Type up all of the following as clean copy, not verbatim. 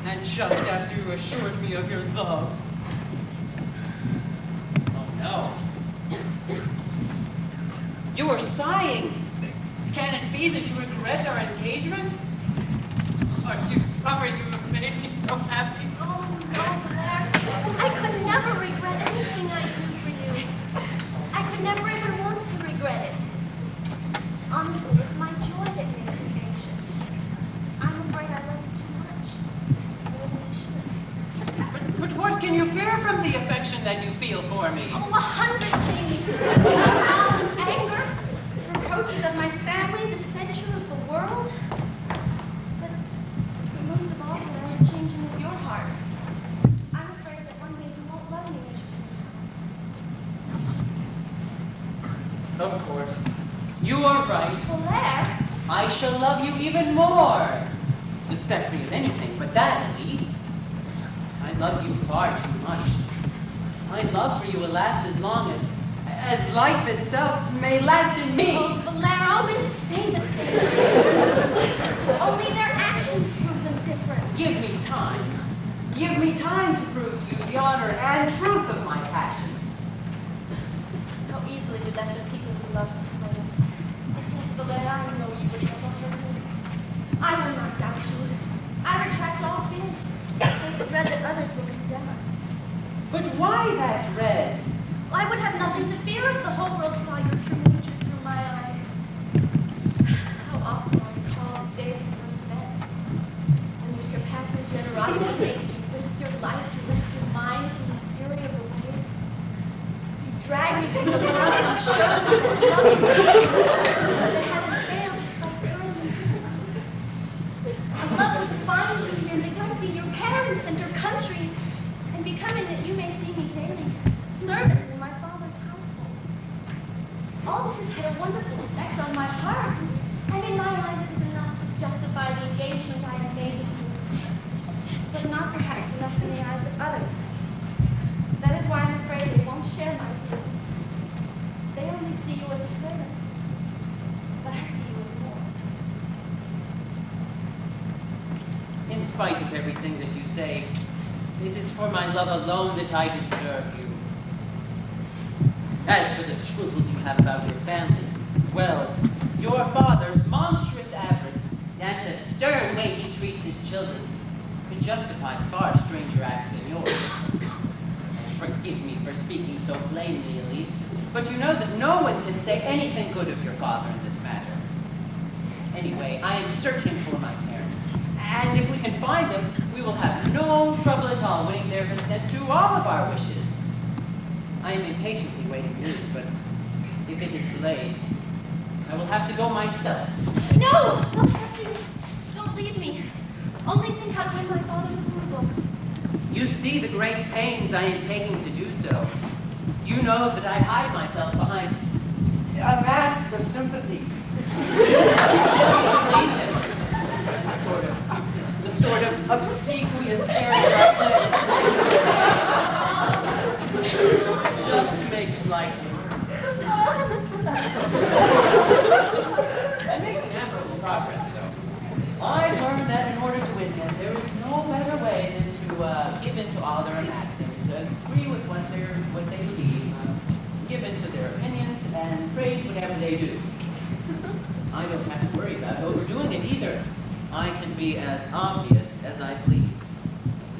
And just after you assured me of your love. Oh no. You are sighing. Can it be that you regret our engagement? Are you sorry you have made me so happy? Oh, no, Blair. I could never regret anything I do for you. I could never even want to regret it. Honestly, it's my joy that makes me anxious. I'm afraid I love you too much. More than you should. But what can you fear from the affection that you feel for me? Oh, 100 things. My mom's anger, the reproaches of my family, the censure of the world. But most of all, that I am changing with your heart. I'm afraid that one day you won't love me as you do. Of course. You are right. Blair? I shall love you even more. Suspect me of anything but that, Elise. I love you far too much. My love for you will last as long as life itself may last in me. Oh, Blair, all men say the same thing. Only their actions prove them different. Give me time. Give me time to prove to you the honor and truth of my passion. How easily do lesser people who love persuade us. Yes, Blair, I know you would never hurt me. I will not doubt you. I retract all fears, save the dread that others will condemn us. But why that dread? I would have nothing to fear if the whole world saw your true nature through my eyes. How often I recall the day we first met, when your surpassing generosity made you risk your life to rescue mine from the fury of the waves. You dragged me from the ground and showed me that love that hasn't failed despite time and difficulties. A love which finds you here, neglecting your parents and your country, and becoming that you may see me daily, servant in my father's household. All this has had a wonderful effect on my heart, and in my eyes it is enough to justify the engagement I have made with you, but not perhaps enough in the eyes of others. That is why I'm afraid they won't share my feelings. They only see you as a servant, but I see you as more. In spite of everything that you say, it is for my love alone that I deserve you. As for the scruples you have about your family, well, your father's monstrous avarice and the stern way he treats his children could justify far stranger acts than yours. Forgive me for speaking so plainly, Elise, but you know that no one can say anything good of your father in this matter. Anyway, I am searching for my parents, and if we can find them, we will have no trouble at all winning their consent to all of our wishes. I am impatiently waiting news, but if it is delayed, I will have to go myself. No! No, please. Don't leave me. Only think how to win my father's approval. You see the great pains I am taking to do so. You know that I hide myself behind a mask of sympathy. Just to please him. The sort of obsequious character I play. Just to make you like him. I'm making admirable progress, though. I learned that in order to win him, there is no better way than to give in to all their maxims, agree with what they believe, give in to their opinions, and praise whatever they do. I don't have to worry about overdoing it either. I can be as obvious as I please.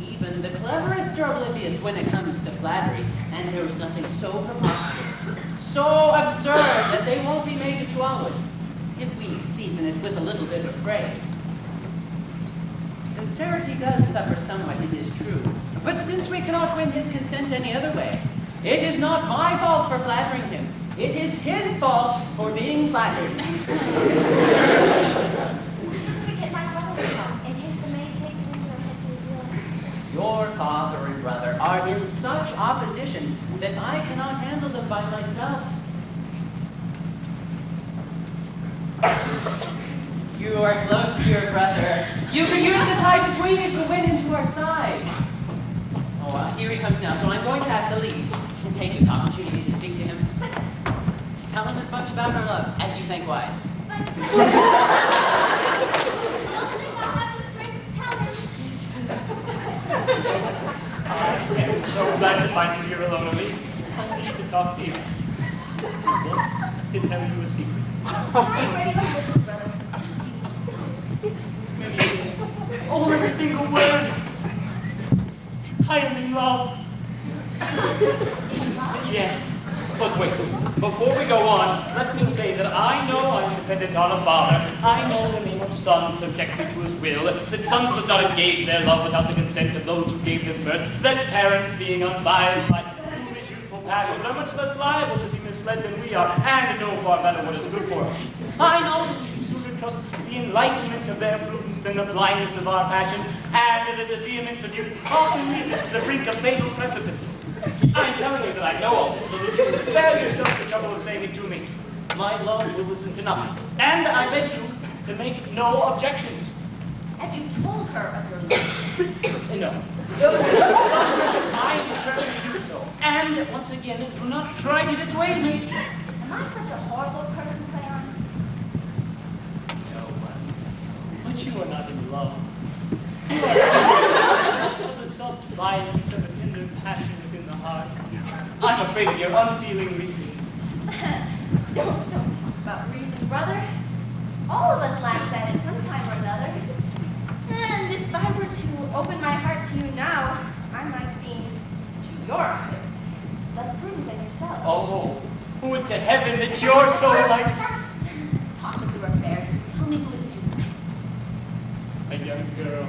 Even the cleverest are oblivious when it comes to flattery, and there is nothing so preposterous, so absurd that they won't be made to swallow it, if we season it with a little bit of praise. Sincerity does suffer somewhat, it is true, but since we cannot win his consent any other way, it is not my fault for flattering him. It is his fault for being flattered. Your father and brother are in such opposition that I cannot handle them by myself. You are close to your brother. You can use the tie between you to win into our side. Oh, here he comes now, so I'm going to have to leave and take this opportunity to speak to him. Tell him as much about our love as you think wise. find you here alone, Elise. I need to talk to you. Well, to tell you a secret. I'm ready to listen, brother. Only a single word. I am in love. Yes. But wait, before we go on, let me say that I know I'm dependent on a father. I know the name of son subjected to his will, that sons must not engage their love without the consent of those who gave them birth, that parents, being unbiased by foolish youthful passions, are much less liable to be misled than we are, and know far better what is good for us. I know that we should sooner trust the enlightenment of their prudence than the blindness of our passions, and that the vehemence of youth often leads us to the brink of fatal precipices. I'm telling you that I know all this, so that you will spare yourself the trouble of saying it to me. My love will listen to nothing, and I beg you to make no objections. Have you told her of your love? No. I am determined to do so. And once again, do not try to dissuade me. Am I such a horrible person, Cleon? No, but you are not in love. You are the soft violence of a tender passion within the heart. I'm afraid of your unfeeling reason. Don't talk about reason, brother. All of us lack that at some time or another. And if I were to open my heart to you now, I might seem, to your eyes, less prudent than yourself. Oh, would to heaven that you're so like... Let's talk of your affairs and tell me who it is you love. a young girl.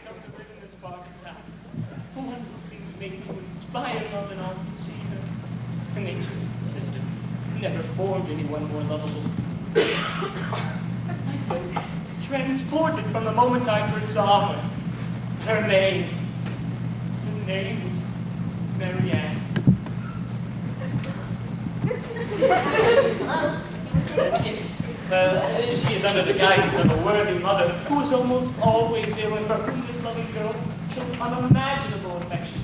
Come to live in this part of town. One who seems made to inspire love and all who see her. Nature, sister, never formed anyone more lovable. I felt transported from the moment I first saw her. Her name was Marianne. Hello? She is under the guidance of a worthy mother who is almost always ill, and for whom this loving girl shows unimaginable affection.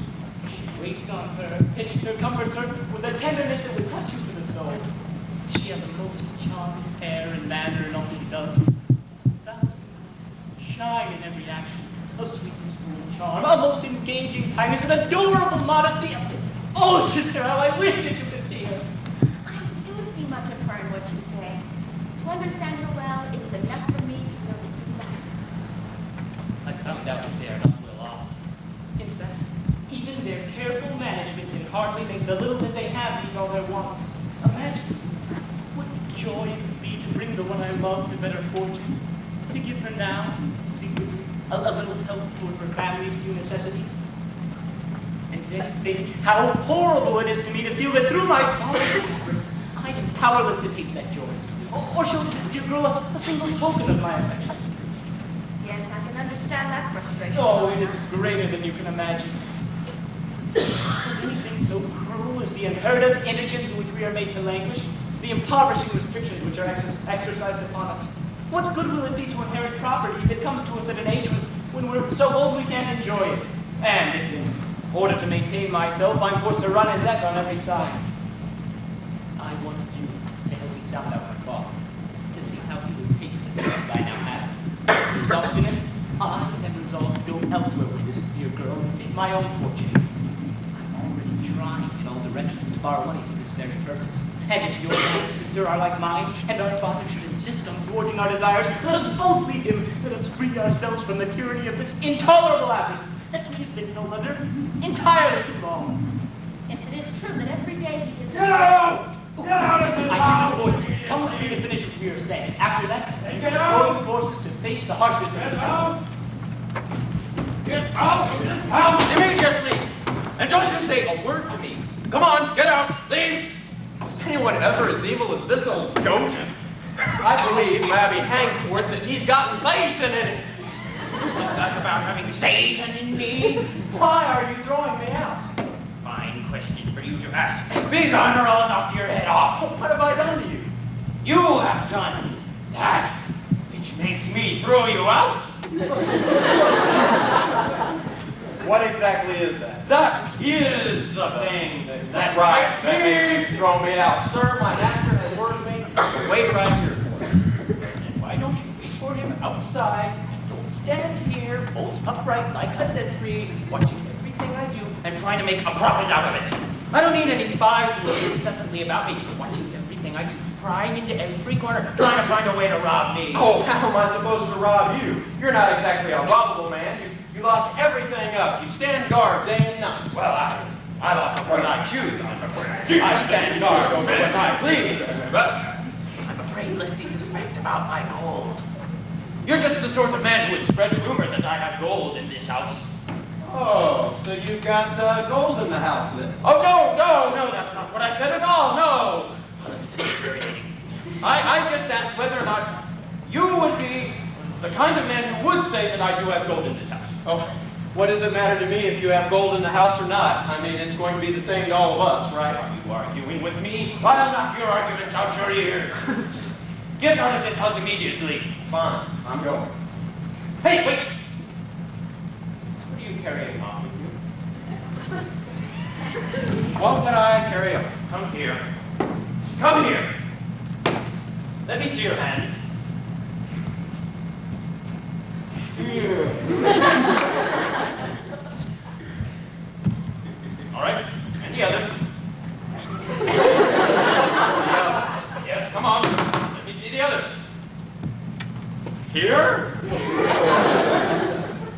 She waits on her, pities her, comforts her with a tenderness that would touch you to the soul. She has a most charming air and manner in all she does. Thousand graces shine in every action. A sweetness full of charm, a most engaging kindness, an adorable modesty. Oh, sister, how I wish that you could see her. I do see much of her in what you say. To understand her well, it is enough for me to know that you love her. I found out that they are not well off. In fact, even their careful management can hardly make the little that they have meet all their wants. Imagine what joy it would be to bring the one I love to better fortune, to give her now, secretly, a little help toward her family's few necessities. And then think how horrible it is to me to feel that through my father's efforts, I am powerless to taste that joy, or show this dear girl a single token of my affection. Yes, I can understand that frustration. Oh, it is greater than you can imagine. Is anything so cruel as the inherited indigence in which we are made to languish? The impoverishing restrictions which are exercised upon us? What good will it be to inherit property if it comes to us at an age when we're so old we can't enjoy it? And if in order to maintain myself, I'm forced to run in debt on every side. I want you to help me sound out my father, to see how he would take the things I now have. Resolved in it, I am resolved to go elsewhere with this dear girl and seek my own fortune. I'm already trying in all directions to borrow money for this very purpose. And if your older sister are like mine, and our father should insist on thwarting our desires, let us both leave him. Let us free ourselves from the tyranny of this intolerable avarice that we have been no longer entirely too long. Yes, it is true that every day he gives Get out! Get out of this I house! hear his voice. Come with me to finish what we are saying. After that, Get out! join forces to face the harshness of Get this out! Get out of this house! Immediately! And don't you say a word to me. Come on, get out, leave! Was anyone ever as evil as this old goat? I believe Labby Hangforth that he's got Satan in it. That's about having Satan in me. Why are you throwing me out? Fine question for you to ask. Be gone or I'll knock your head off. What have I done to you? You have done that which makes me throw you out. What exactly is that? That is the thing that Right, makes that makes me... you throw me out. Sir, my master has ordered me to wait right here for you. And why don't you wait for him outside and Don't stand here, bolt upright like a sentry, watching everything I do and trying to make a profit out of it. I don't need any spies looking incessantly about me, watching everything I do, prying into every corner, trying to find a way to rob me. Oh, how am I supposed to rob you? You're not exactly a robbable man. You lock everything up. You stand guard day and night. Well, I lock up when I choose. I stand guard over what I please. But I'm afraid lest he suspect about my gold. You're just the sort of man who would spread a rumor that I have gold in this house. Oh, so you've got gold in the house then? Oh, no, that's not what I said at all, no. This is infuriating. I just asked whether or not you would be the kind of man who would say that I do have gold in this house. Oh, what does it matter to me if you have gold in the house or not? I mean, it's going to be the same to all of us, right? Are you arguing with me? I'll knock your arguments out your ears. Get out of this house immediately. Fine, I'm going. Hey, wait! What are you carrying off with you? What would I carry on? Come here. Come here. Let me see your hands. Here. All right, and the others. Yes, come on. Let me see the others. Here?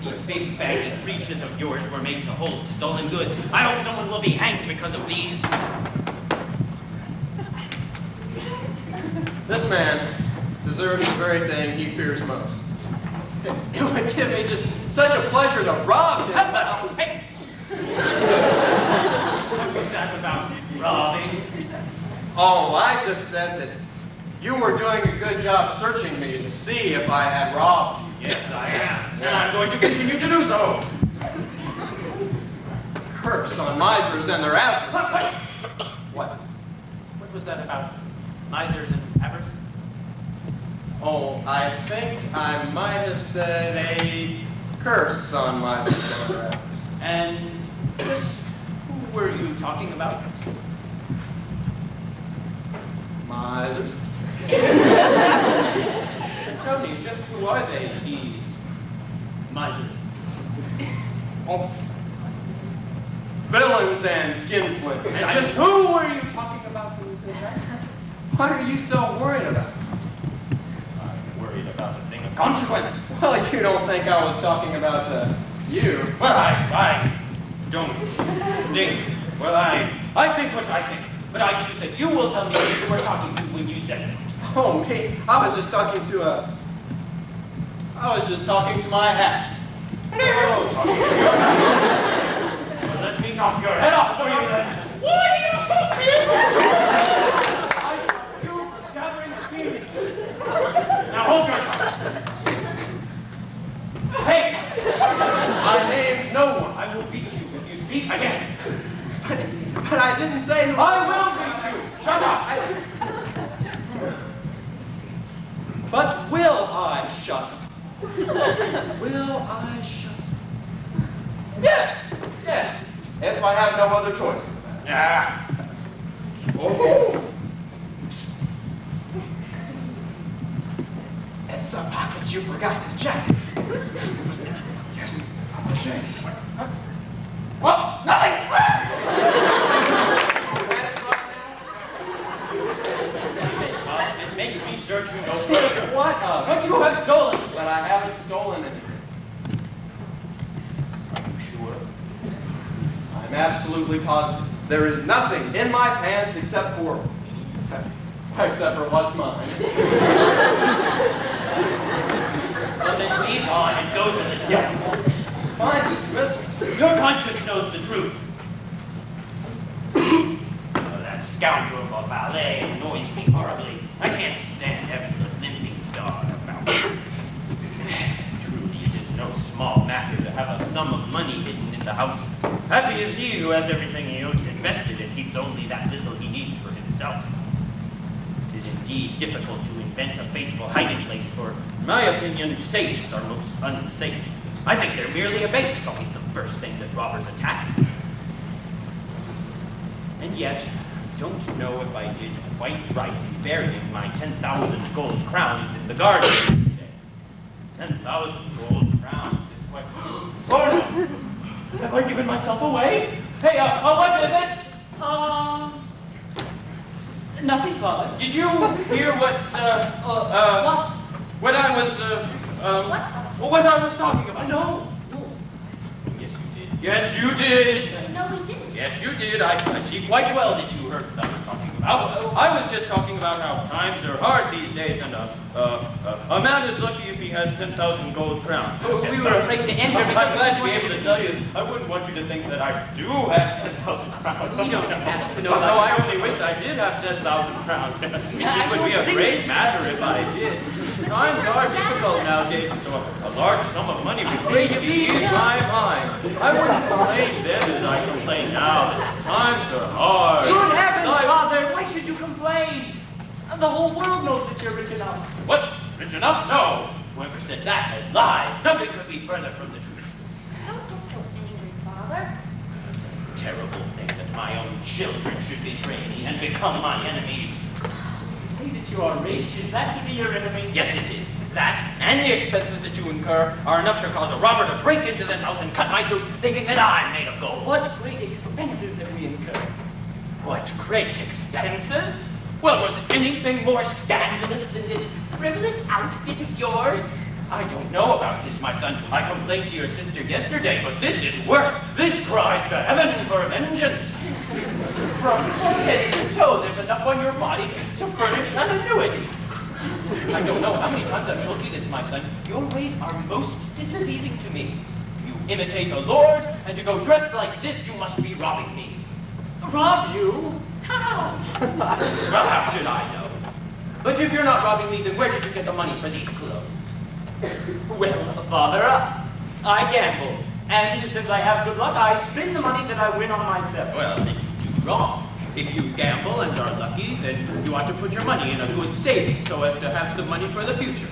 These big baggy breeches of yours were made to hold stolen goods. I hope someone will be hanged because of these. This man deserves the very thing he fears most. It would give me just such a pleasure to rob him. Hey! What was that about robbing? Oh, I just said that you were doing a good job searching me to see if I had robbed you. Yes, I am. And I'm going to continue to do so. Curse on misers and their avarice. What? What was that about misers and avarice? Oh, I think I might have said a curse on misers and their avarice. And just who were you talking about? Misers? Tell me, just who are they, these misers? Oh. Villains and skinflints. And just who were you talking about who said that? What are you so worried about? I'm worried about a thing of consequence. Well, you don't think I was talking about you. Well, I don't think. Well, I think what I think. But I choose that you will tell me who you were talking to when you said it. Oh, me? I was just talking to my hat. Oh, talking to your hat. Well, let me knock your head off for you then. What are you talking about? I stop you from gathering feelings. Now hold your tongue. Hey! I named no one. I will beat you if you speak again. But I didn't say who. I will beat you. Shut up. But will I shut up? Will I shut up? Yes, yes. If I have no other choice. Yeah. Oh. It's some pockets you forgot to check. Yes. Shit. Oh, nothing. Well, it makes me search you no further. What? What you have stolen? But I haven't stolen anything. Are you sure? I'm absolutely positive. There is nothing in my pants except for what's mine. Well, then leave on and go to the devil. Fine dismissal. Your conscience knows the truth. Oh, that scoundrel of a valet annoys me horribly. I can't stand having the limping dog about. Truly, it is no small matter to have a sum of money hidden in the house. Happy is he who has everything he owns invested and keeps only that little he needs for himself. It is indeed difficult to invent a faithful hiding place, for, in my opinion, safes are most unsafe. I think they're merely a bait. It's always the first thing that robbers attack. And yet, I don't know if I did quite right in burying my 10,000 gold crowns in the garden today. 10,000 gold crowns is quite... Oh no! Have I given myself away? Hey, what is it? Nothing, Father. Did you hear what I was talking about? No. Yes, you did. No, we didn't. Yes, you did. I see quite well that you heard what I was talking about. I was just talking about how times are hard these days, and a man is lucky if he has 10,000 gold crowns. We were afraid to enter I'm because glad to be able to tell you. I wouldn't want you to think that I do have 10,000 crowns. We don't ask to know No, about I only wish I did have 10,000 crowns. It would be a great matter if I did. Times are difficult nowadays, and so a large sum of money would greatly ease my mind. I wouldn't complain then as I complain now. Times are hard. Good heavens, Father! Why should you complain? The whole world knows that you're rich enough. What? Rich enough? No. Whoever said that has lied. Nothing could be further from the truth. Don't get so angry, Father. It's a terrible thing that my own children should betray me and become my enemies. To say that you are rich, is that to be your enemy? Yes, it is. That and the expenses that you incur are enough to cause a robber to break into this house and cut my throat, thinking that I'm made of gold. What great expenses have we incurred? What great expenses? Well, was anything more scandalous than this frivolous outfit of yours? I don't know about this, my son. I complained to your sister yesterday, but this is worse. This cries to heaven for vengeance. From head to toe, there's enough on your body to furnish an annuity. I don't know how many times I've told you this, my son. Your ways are most displeasing to me. You imitate a lord, and to go dressed like this, you must be robbing me. Rob you? How? Well, how should I know? But if you're not robbing me, then where did you get the money for these clothes? Well, Father, I gamble. And since I have good luck, I spend the money that I win on myself. Well, then you do wrong. If you gamble and are lucky, then you ought to put your money in a good saving so as to have some money for the future.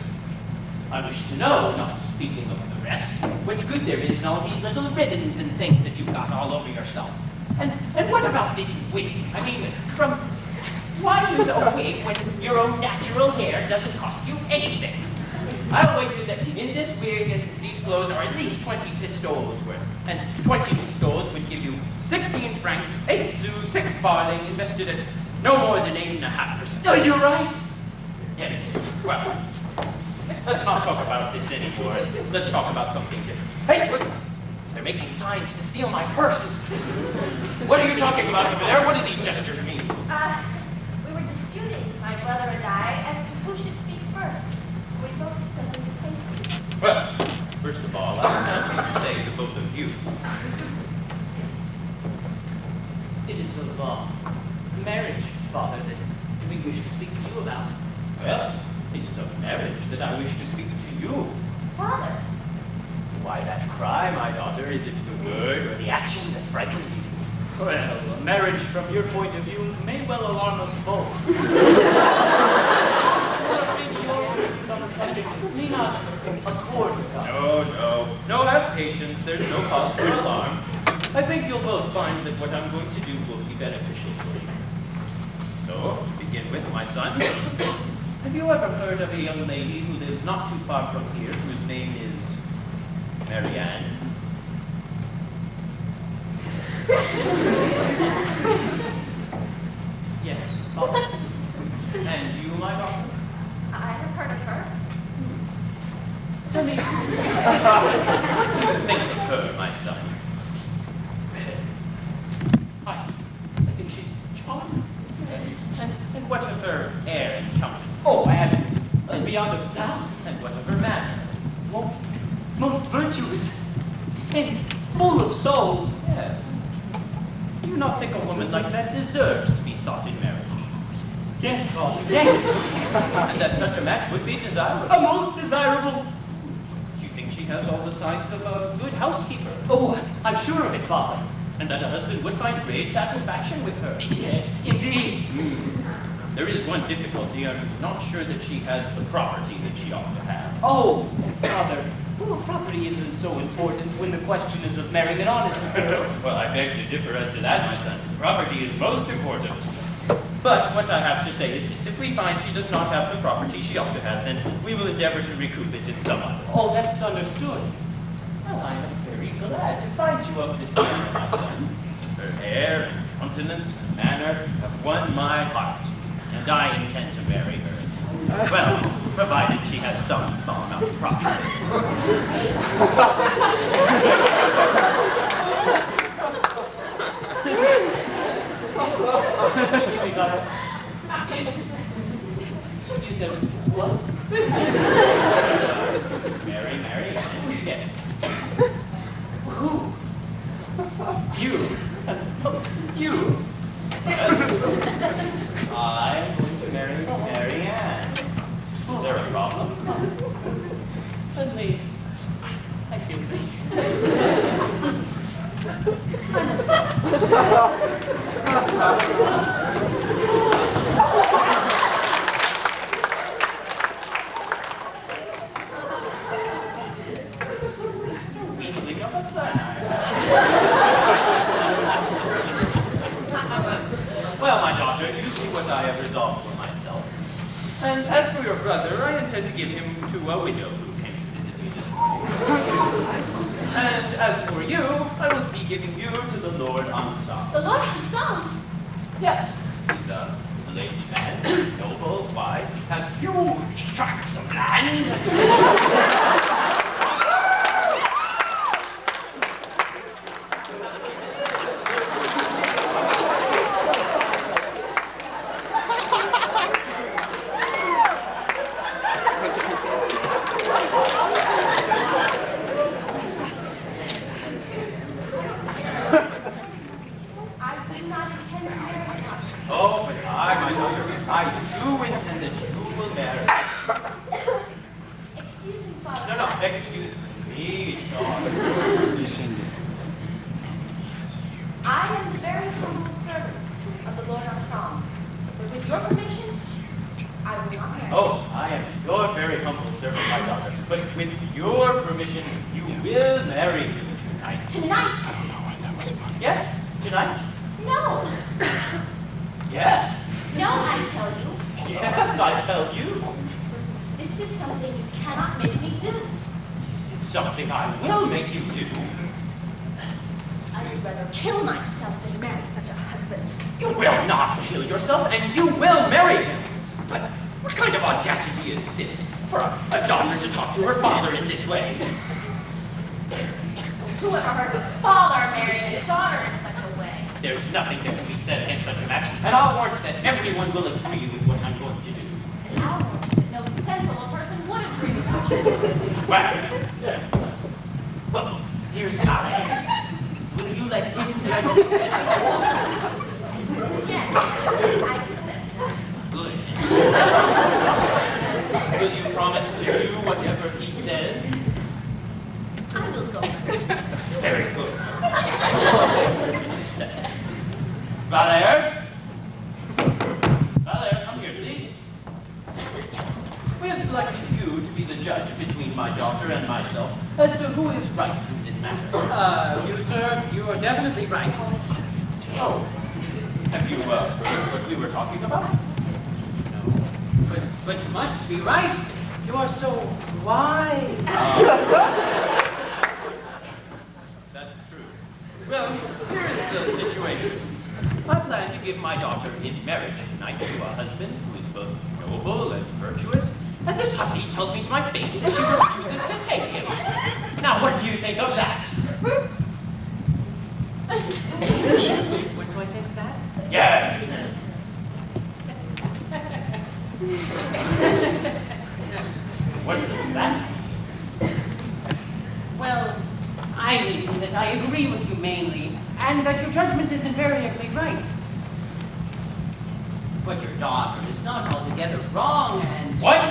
I wish to know, not speaking of the rest, what good there is in all these little ribbons and things that you've got all over yourself. And what about this wig? I mean, why use a wig when your own natural hair doesn't cost you anything? I'll wager that in this wig and these clothes are at least 20 pistoles worth. And 20 pistoles would give you 16 francs, 8 sous, 6 farthing, invested at no more than 8.5%. Oh, you're right. Yes. Well, let's not talk about this anymore. Let's talk about something different. Hey, look! They're making signs to steal my purse. What are you talking about over there? What do these gestures mean? We were disputing, my brother and I, as to who should speak first. We both have something to say to you. Well, first of all, I have something to say to both of you. It is of marriage, Father, that we wish to speak to you about. Well, it is of marriage that I wish to speak to you. Father, Why that cry, my daughter? Is it the word or the action that frightens you? Well, marriage from your point of view may well alarm us both. Your views on the subject may not accord with us. No, have patience. There's no cause for alarm. I think you'll both find that what I'm going to do will be beneficial for you. So, to begin with, my son, have you ever heard of a young lady who lives not too far from here, whose name is Marianne? Yes, Father. And you, my daughter? I have heard of her. Tell me, What do you think of her, my son? I think she's charming. And what of her air and countenance? Oh, I have beyond a doubt. And what of her manner? Most virtuous and full of soul. Yes. Do you not think a woman like that deserves to be sought in marriage? Yes, Father, yes. And that such a match would be desirable? A most desirable. Do you think she has all the signs of a good housekeeper? Oh, I'm sure of it, Father. And that a husband would find great satisfaction with her? Yes, indeed. There is one difficulty. I'm not sure that she has the property that she ought to have. Oh, Father, well, property isn't so important when the question is of marrying an honest girl. Well, I beg to differ as to that, my son. Property is most important. But what I have to say is this. If we find she does not have the property she ought to have, then we will endeavor to recoup it in some other way. Oh, that's understood. Well, I am very glad to find you of this manner, my son. Her air and countenance and manner have won my heart, and I intend to marry her. Well, provided she has some small amount of property. We got it. You said, what? Mary, yes. Who? You? You? I'm going to marry Mary Ann. Is there a problem? Suddenly, I feel faint. I must go. Weakling of a son, Well, my daughter, you see what I have resolved for myself. And as for your brother, I intend to give him to a widow who came to visit me this morning. And as for you, I will be giving you to the Lord Ansam. The Lord Ansam. Yes, he's a middle-aged man, noble, wise, has huge tracts of land. Oh, but my daughter, I do intend that you will marry. Excuse me, Father. No, excuse me, daughter. Listen. I am the very humble servant of the Lord Ansam. But with your permission, I will not marry. Oh, I am your very humble servant, my daughter. But with your permission, you will marry him tonight. Tonight? I don't know why that was funny. Yes, tonight? No. Yes. No, I tell you. Yes, I tell you. This is something you cannot make me do. It's something I will make you do. I would rather kill myself than marry such a husband. You will not kill yourself, and you will marry him. But what kind of audacity is this for a daughter to talk to her father in this way? Whoever heard of a father marrying his daughter in such a way? There's nothing that can be said against such a match, and I'll warrant that everyone will agree with what I'm going to do. And I'll warrant that no sensible person would agree with you. Well, here's how. Will you let him judge it? Yes, I consent to that. Good. Will you promise to do whatever he says? I will go. Very good. Valère? Valère, come here, please. We have selected you to be the judge between my daughter and myself as to who is right in this matter. You, sir, you are definitely right. Oh, have you heard what we were talking about? No. But you must be right. You are so wise. That's true. Well, here is the situation. I plan to give my daughter in marriage tonight to a husband who is both noble and virtuous, and this hussy tells me to my face that she refuses to take him. Now, what do you think of that? What do I think of that? Yes. What does that mean? Well, I mean that I agree with you mainly, and that your judgment is invariably right. But your daughter is not altogether wrong, and... What?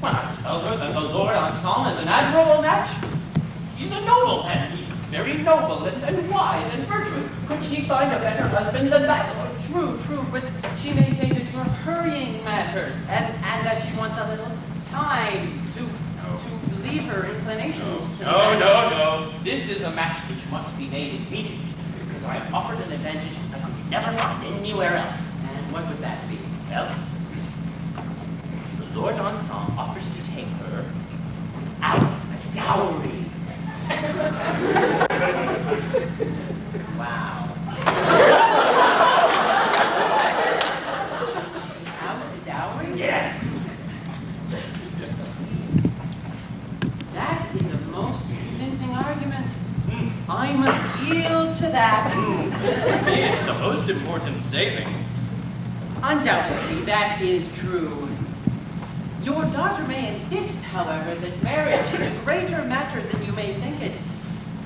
When I tell her that the Lord Ansam is an admirable match, he's a noble man. He's very noble and wise and virtuous. Could she find a better husband than that? True, but she may say that you're hurrying matters, and that she wants a little time to leave her inclinations to No. This is a match which must be made immediately, because I am offered an advantage I could never find anywhere else. And what would that be? Well, the Lord Ensong offers to take her out a dowry. Wow. Out the dowry? Yes. That is a most convincing argument. I must yield to that. It's the most important saving. Undoubtedly, that is true. Your daughter may insist, however, that marriage is a greater matter than you may think it.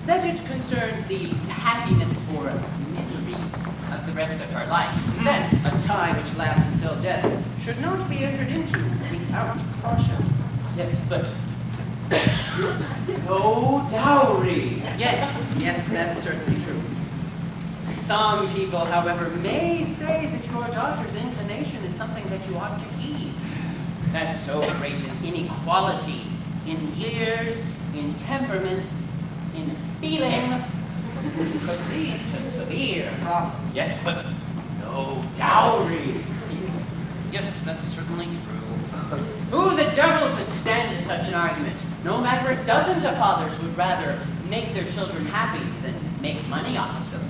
That it concerns the happiness or misery of the rest of her life. That a tie which lasts until death should not be entered into without caution. Yes, but no dowry. Yes, that's certainly true. Some people, however, may say that your daughter's inclination is something that you ought to heed. That so great an inequality in years, in temperament, in feeling, could lead to severe problems. Yes, but no dowry. Yes, that's certainly true. Who the devil could stand such an argument? No matter if dozens of fathers would rather make their children happy than make money off of them.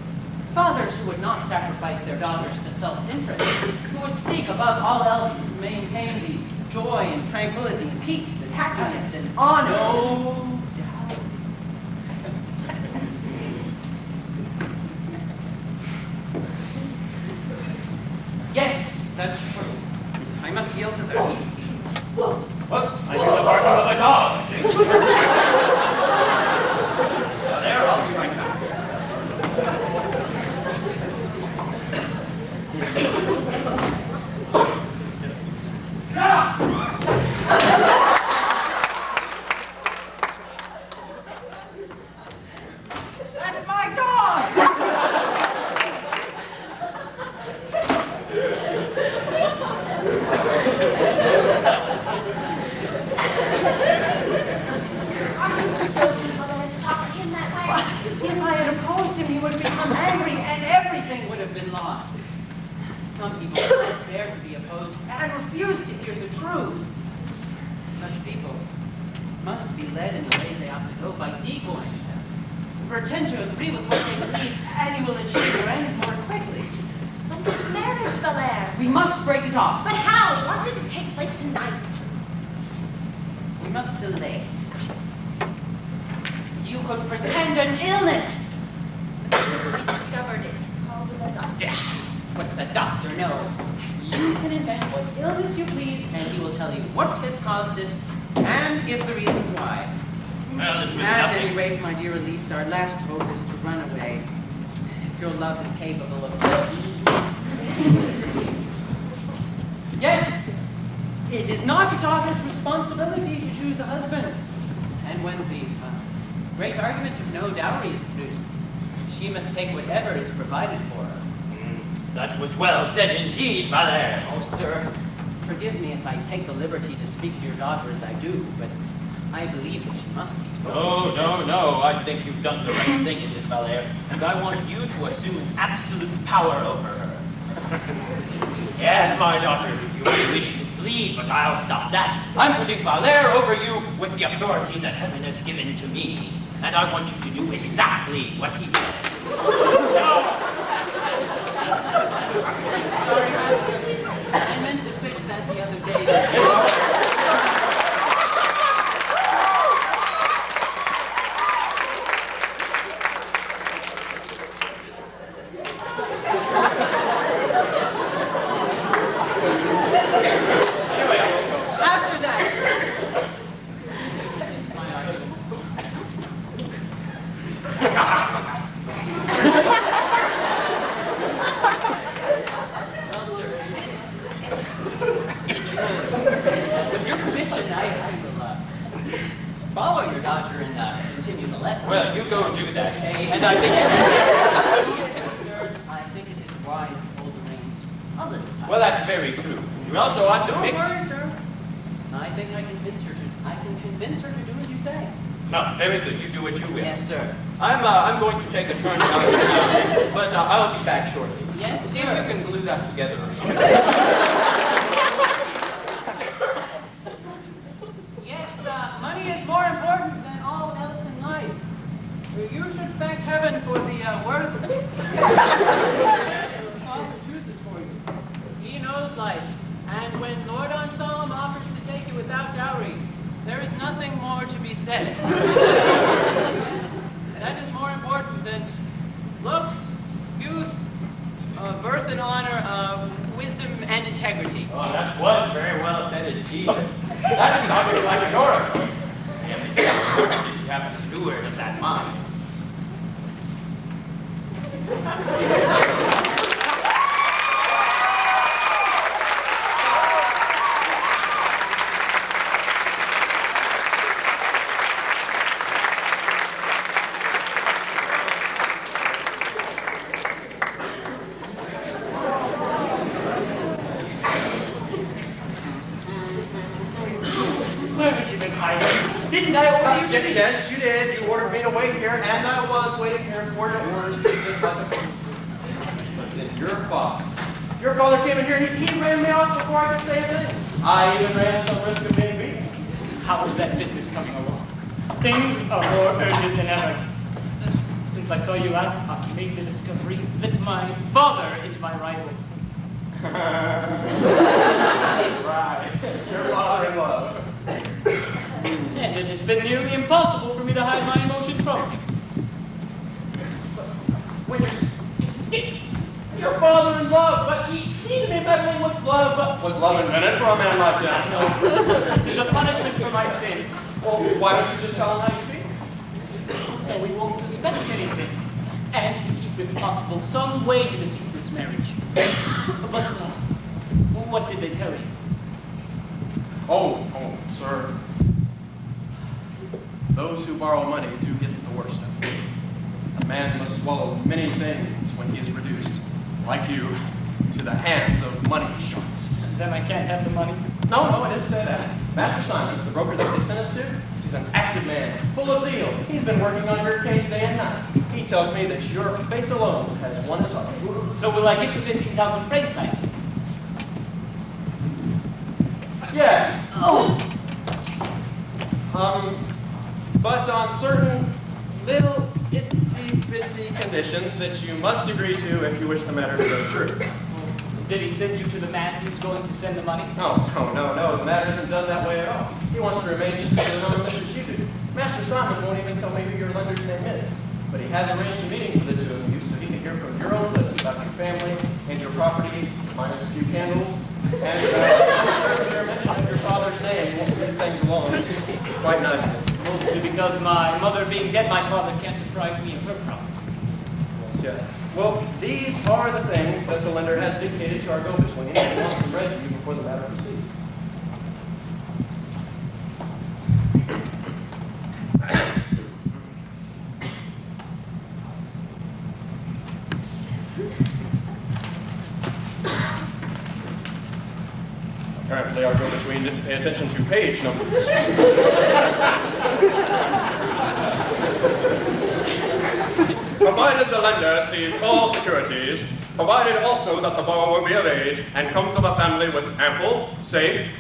Fathers who would not sacrifice their daughters to self-interest, who would seek above all else to maintain the joy and tranquility and peace and happiness and honor. No dowry. Yes, that's true. I must yield to that. What? I hear the barking of a dog. There, I'll be right back. That's my dog! Talk to him that way. If I had opposed him, he would become angry and everything would have been lost. Some people can't bear to be opposed and refuse to hear the truth. Such people must be led in the ways they ought to go by decoying them. Pretend to agree with what they believe, and you will achieve your ends more quickly. But this marriage, Valere. We must break it off. But how? He wants it to take place tonight. We must delay it. You could pretend an illness. We discovered it. Calls him a doctor. What does a doctor know? You can invent what illness you please, and he will tell you what has caused it, and give the reasons why. Well, it was At any nothing. rate, my dear Elise, our last hope is to run away. If your love is capable of... Yes! It is not a daughter's responsibility to choose a husband. And when the great argument of no dowry is produced, she must take whatever is provided for her. That was well said indeed, Valere. Oh, sir, forgive me if I take the liberty to speak to your daughter as I do, but I believe that she must be spoken. No. I think you've done the right thing in this, Valere, and I want you to assume absolute power over her. Yes, my daughter, you may wish to flee, but I'll stop that. I'm putting Valere over you with the authority that heaven has given to me, and I want you to do exactly what he said. Sorry, Master. I meant to fix that the other day. After that, this is my argument. Well, sir, with your permission, I will follow your daughter and continue the lesson. Well, you go do that. Okay. And I think Sir, I think it is wise to hold the reins a little tight. well, that's very true. You also ought to Don't pick... worry, sir. I think I can convince her to do as you say. No, very good. You do what you will. Yes, sir. I'm going to take a turn around town, but I'll be back shortly. Yes, See if you sir. can glue that together or something. Yes, money is more important than all else in life. You should thank heaven for the worth Father chooses for you. He knows life, and when Lord Anselm offers to take you without dowry, there is nothing more to be said. Yes, that is more important than looks, youth, birth and honor, wisdom and integrity. Oh, that was very well said indeed. That sounded like an oracle. Evidently, you have a steward of that mind. Where have you been hiding? Didn't I order you to be? Yes, you did. You ordered me to wait here, and I was waiting here for your orders, just like a princess. But then your father came in here and he ran me off before I could say a thing. I even ran some risk of being beaten. How is that business coming along? Things are more urgent than ever. Since I saw you last, I've made the discovery that my father is my rival. Right. Your father-in-law. And it has been nearly impossible for me to hide my emotions from him. When your father-in-law, but he needed me meddling with love. But was love invented for a man like that? No, this is a punishment for my sins. Well, why don't you just tell him how you feel? So we won't suspect anything. And to keep, if possible, some way to defeat this marriage. But, what did they tell you? Oh, sir. Those who borrow money do get the worst of it. A man must swallow many things when he is reduced, like you, to the hands of money sharks. Then I can't have the money. No, I didn't say that. Master Simon, the broker that they sent us to, is an active man, full of zeal. He's been working on your case day and night. He tells me that your face alone has won his heart. So will I get the 15,000 francs I need? Yes. Oh! But on certain little itty-bitty conditions that you must agree to if you wish the matter to go through. Did he send you to the man who's going to send the money? No. The matter isn't done that way at all. He wants to remain just as anonymous as you do. Master Simon won't even tell me who your lender's name is. But he has arranged a meeting for the two of you so he can hear from your own lips about your family and your property, minus a few candles. And earlier mention of your father's name will speed things along quite nicely. Mostly because my mother being dead, my father can't deprive me of her property. Yes. Well, these are the things that the lender has dictated to our go-between and wants them read to you before the matter proceeds. Apparently, our go-between didn't pay attention to page numbers. Provided the lender sees all securities, provided also that the borrower be of age and comes of a family with ample, safe,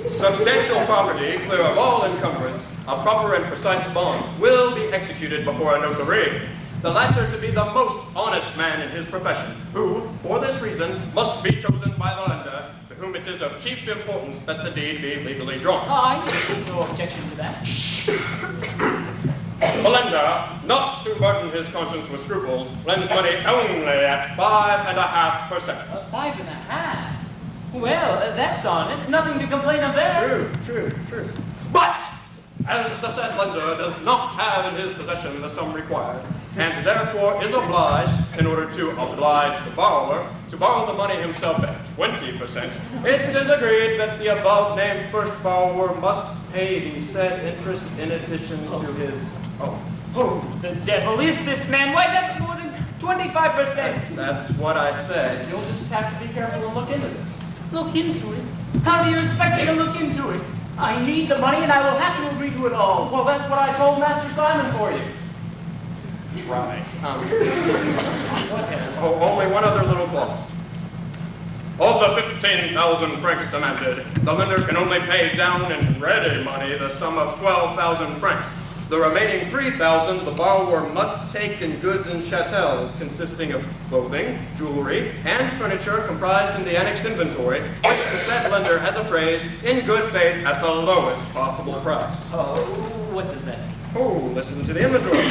substantial property clear of all encumbrance, a proper and precise bond will be executed before a notary. The latter to be the most honest man in his profession, who, for this reason, must be chosen by the lender, to whom it is of chief importance that the deed be legally drawn. I have no objection to that. The lender, not to burden his conscience with scruples, lends money only at 5.5%. 5.5? Well, that's honest. Nothing to complain of there. True. But, as the said lender does not have in his possession the sum required, and therefore is obliged, in order to oblige the borrower, to borrow the money himself at 20%, it is agreed that the above-named first borrower must pay the said interest in addition to his own. Who the devil is this man? Why, that's more than 25%. That's what I said. You'll just have to be careful and look into this. Look into it? How do you expect me to look into it? I need the money and I will have to agree to it all. Well, that's what I told Master Simon for you. Right. Oh, only one other little clause. Of the 15,000 francs demanded, the lender can only pay down in ready money the sum of 12,000 francs. The remaining 3,000 the borrower must take in goods and chattels consisting of clothing, jewelry, and furniture comprised in the annexed inventory, which the said lender has appraised in good faith at the lowest possible price. Oh, what does that mean? Oh, listen to the inventory.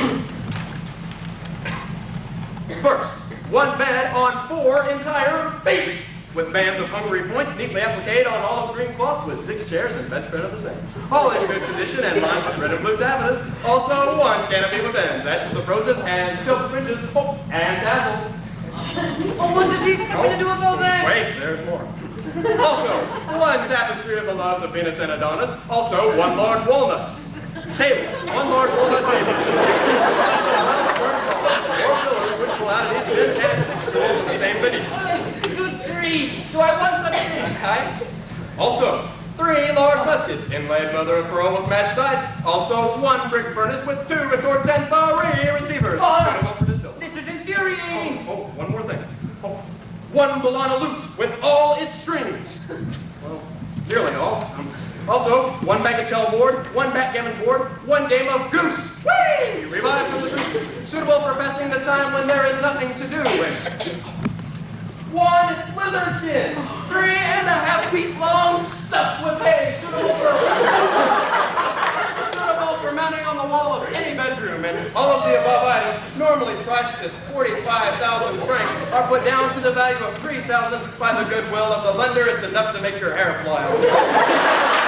First, one bed on 4 entire feet, with bands of hungry points neatly appliqued on olive green cloth, with 6 chairs and bedspread of the same, all in good condition and lined with red and blue taffetas. Also, one canopy with ends, ashes of roses, and silk fringes, and tassels. Oh, what does he expect me to do with all that? Wait, there's more. Also, one tapestry of the loves of Venus and Adonis. Also, one large walnut table. One large walnut table. 4 pillars which pull out at each end, and 6 stools of the same vintage. Good grief! Do I want such a thing? Also, 3 large muskets, inlaid mother of pearl with matched sights. Also, 1 brick furnace with 2 retorts and 3 receivers. Suitable for distilling. This is infuriating! Oh, one more thing. 1 Bologna lute with all its strings. Well, nearly all. Also, 1 bagatelle board, 1 backgammon board, 1 game of goose. Whee! Revived from the goose. Suitable for passing the time when there is nothing to do. And 1 lizard skin, 3.5 feet long, stuffed with hay. Suitable for mounting on the wall of any bedroom. And all of the above items, normally priced at 45,000 francs, are put down to the value of 3,000 by the goodwill of the lender. It's enough to make your hair fly off.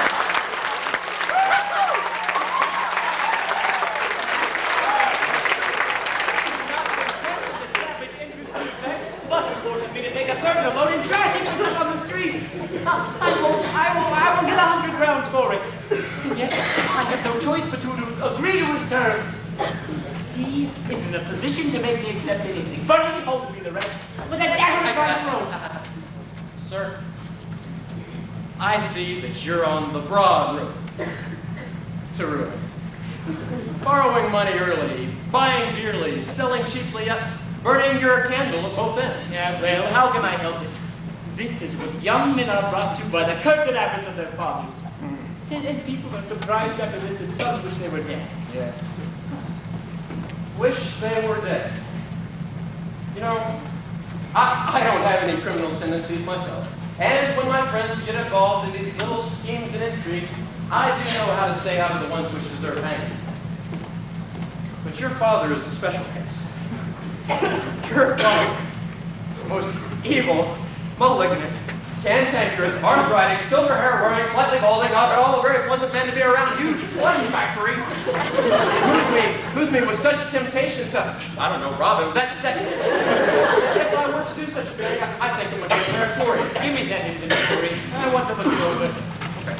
I will get 100 crowns for it. And yet, I have no choice but to agree to his terms. He is in a position to make me accept anything. Further, he holds me the rest with a dagger by the road. Sir, I see that you're on the broad road to ruin. Borrowing money early, buying dearly, selling cheaply, burning your candle at both ends. Yeah, well, how can I help it? This is what young men are brought to by the cursed avarice of their fathers. And people are surprised after this and some wish they were dead. Yeah. Wish they were dead. You know, I don't have any criminal tendencies myself. And when my friends get involved in these little schemes and intrigues, I do know how to stay out of the ones which deserve hanging. But your father is a special case. Your father, most evil, malignant, cantankerous, arthritic, silver hair wearing, slightly balding, not at all a very pleasant man to be around, huge flooding factory. Who's me with such temptation to, I don't know, rob him. If I were to do such a thing, I think it would be meritorious. Give me that inventory. I want to look it over. Okay.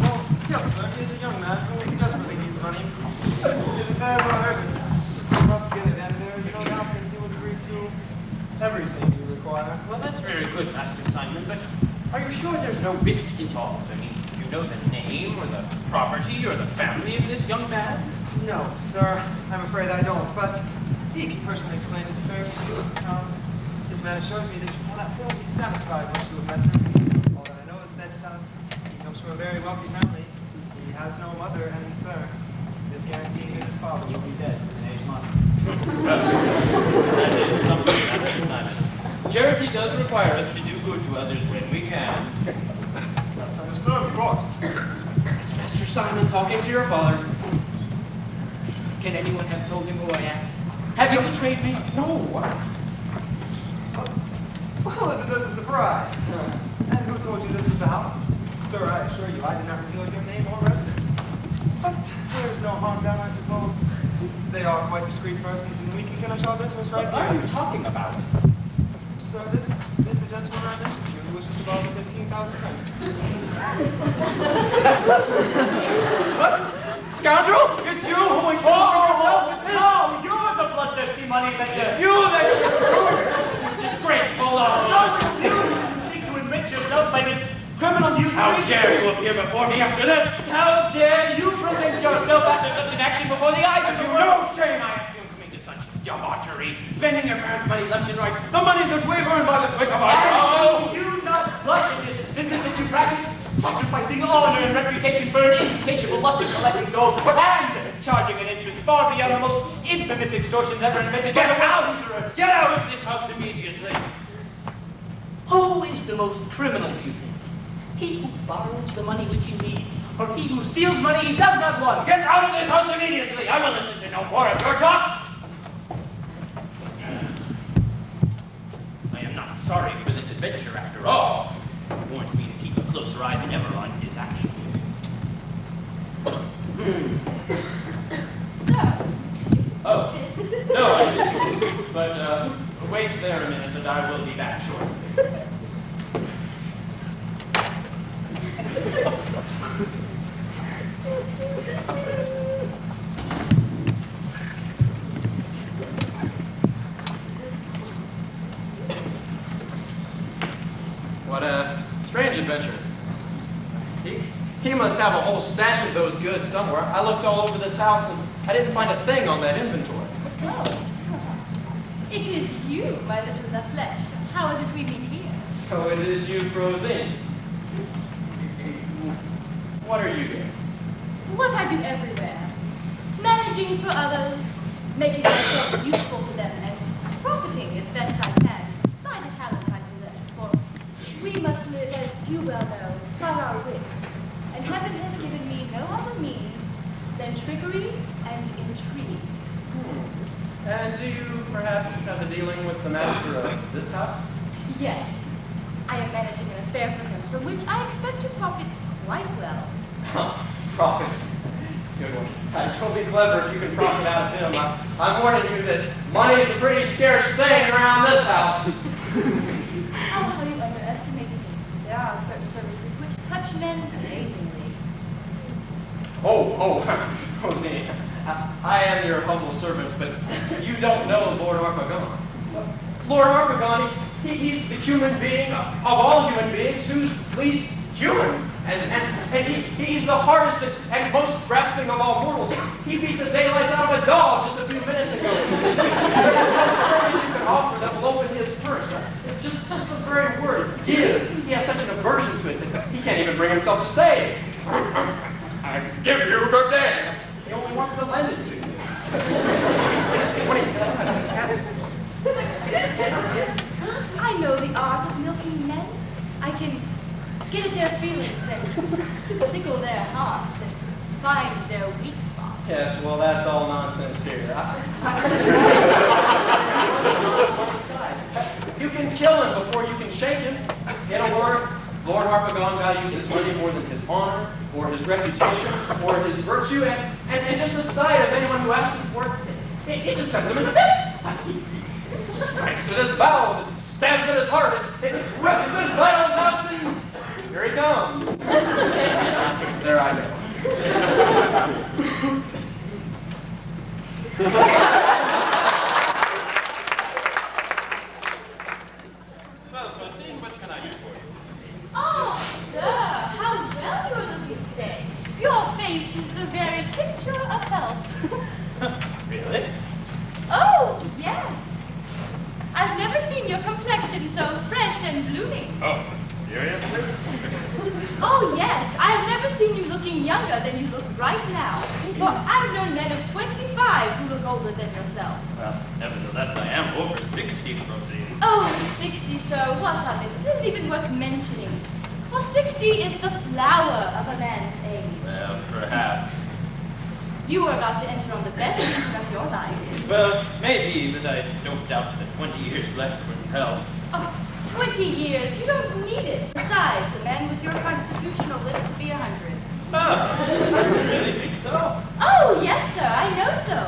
Well, yes, sir. He's a young man who desperately needs money. His affairs are urgent. He must get it, and there is no doubt that he would agree to everything you require. Well, that's very good, Master Simon, but are you sure there's no risk involved? I mean, do you know the name or the property or the family of this young man? No, sir. I'm afraid I don't, but he can personally explain his affairs to you. This man assures me that you will not feel be satisfied once you have met him. All that I know is that he comes from a very wealthy family. He has no mother, and, sir, it is guaranteed that his father will be dead in 8 months. That is something, Master Simon. Charity does require us to do good to others when we can. That's understood, of course. It's Master Simon talking to your father. Can anyone have told him who I am? Have you betrayed me? No. Well, isn't this a surprise? And who told you this was the house? Sir, I assure you, I did not reveal your name or residence. But there's no harm done, I suppose. They are quite discreet persons, and we can finish our business right What are here. you talking about? Sir, this is the gentleman I mentioned to you, who wishes to borrow 15,000 francs. Scoundrel! It's you who is no, you're the bloodthirsty money lender. Disgraceful also. You seek to enrich yourself by this criminal usury. How dare you appear before me after this? How dare you present yourself after such an action before the eyes of Have the you world? no shame, I ask you, coming to such debauchery, spending your parents' money left and right, the money that we've earned by the sweat of our brow? And you not blush in this business that you practice, sacrificing honor and reputation for an insatiable lust of collecting gold, and charging an interest far beyond the most infamous extortions ever invented by the world. Get out of this house immediately! Who is the most criminal, do you think? He who borrows the money which he needs, or he who steals money he does not want? Get out of this house immediately! I will listen to no more of your talk! I am not sorry for this adventure after all. He warns me to keep a closer eye than ever on his actions. Sir, Oh, this? no, I didn't. But wait there a minute and I will be back shortly. What a strange adventure. He must have a whole stash of those goods somewhere. I looked all over this house and I didn't find a thing on that inventory. So, it is you, my little flesh. How is it we meet here? So it is you, Rosine. What are you doing? What I do everywhere. Managing for others, making myself useful to them, and profiting as best I can by the talent I possess. For we must live, as you well know, by our wits. And heaven has given me no other means than trickery and intrigue. And do you perhaps have a dealing with the master of this house? Yes, I am managing an affair for him, from which I expect to profit quite well. Profit. Good one. Don't be clever if you can profit out of him. I'm warning you that money is a pretty scarce thing around this house. How you underestimate me. There are certain services which touch men amazingly. Rosine, I am your humble servant, but you don't know Lord Harpagon. Lord Harpagon, he's the human being of all human beings who's least human. And he's the hardest and most grasping of all mortals. He beat the daylights out of a dog just a few minutes ago. There's no service you can offer that will open his purse. Just the very word, give. He has such an aversion to it that he can't even bring himself to say, I give you a good day. He only wants to lend it to you. I know the art of milking men. I can get at their feelings and tickle their hearts and find their weak spots. Yes, well, that's all nonsense here. You can kill him before you can shake him. In a word, Lord Harpagon values his money more than his honor, or his reputation, or his virtue, and just the sight of anyone who asks him for it, it just sends him into fits. It strikes at his bowels, it stabs at his heart, it rips his vitals out, and here he comes. There I go. Well, Rosine, what can I do for you? Oh, sir, how well you are looking today. Your face is the very picture of health. Really? Oh, yes. I've never seen your complexion so fresh and blooming. Oh, seriously? Oh, yes. I have never seen you looking younger than you look right now. For I've known men of 25 who look older than yourself. Well, nevertheless, I am over 60, Rosine. Oh, 60, sir. What of it? It isn't even worth mentioning. For 60 is the flower of a man's age. Well, perhaps. You are about to enter on the best season of your life. Well, maybe, but I don't doubt that 20 years left wouldn't help. Oh, 20 years. You don't need it. Besides, a man with your constitution will live to be 100. Ah, you really think so? Oh, yes, sir. I know so.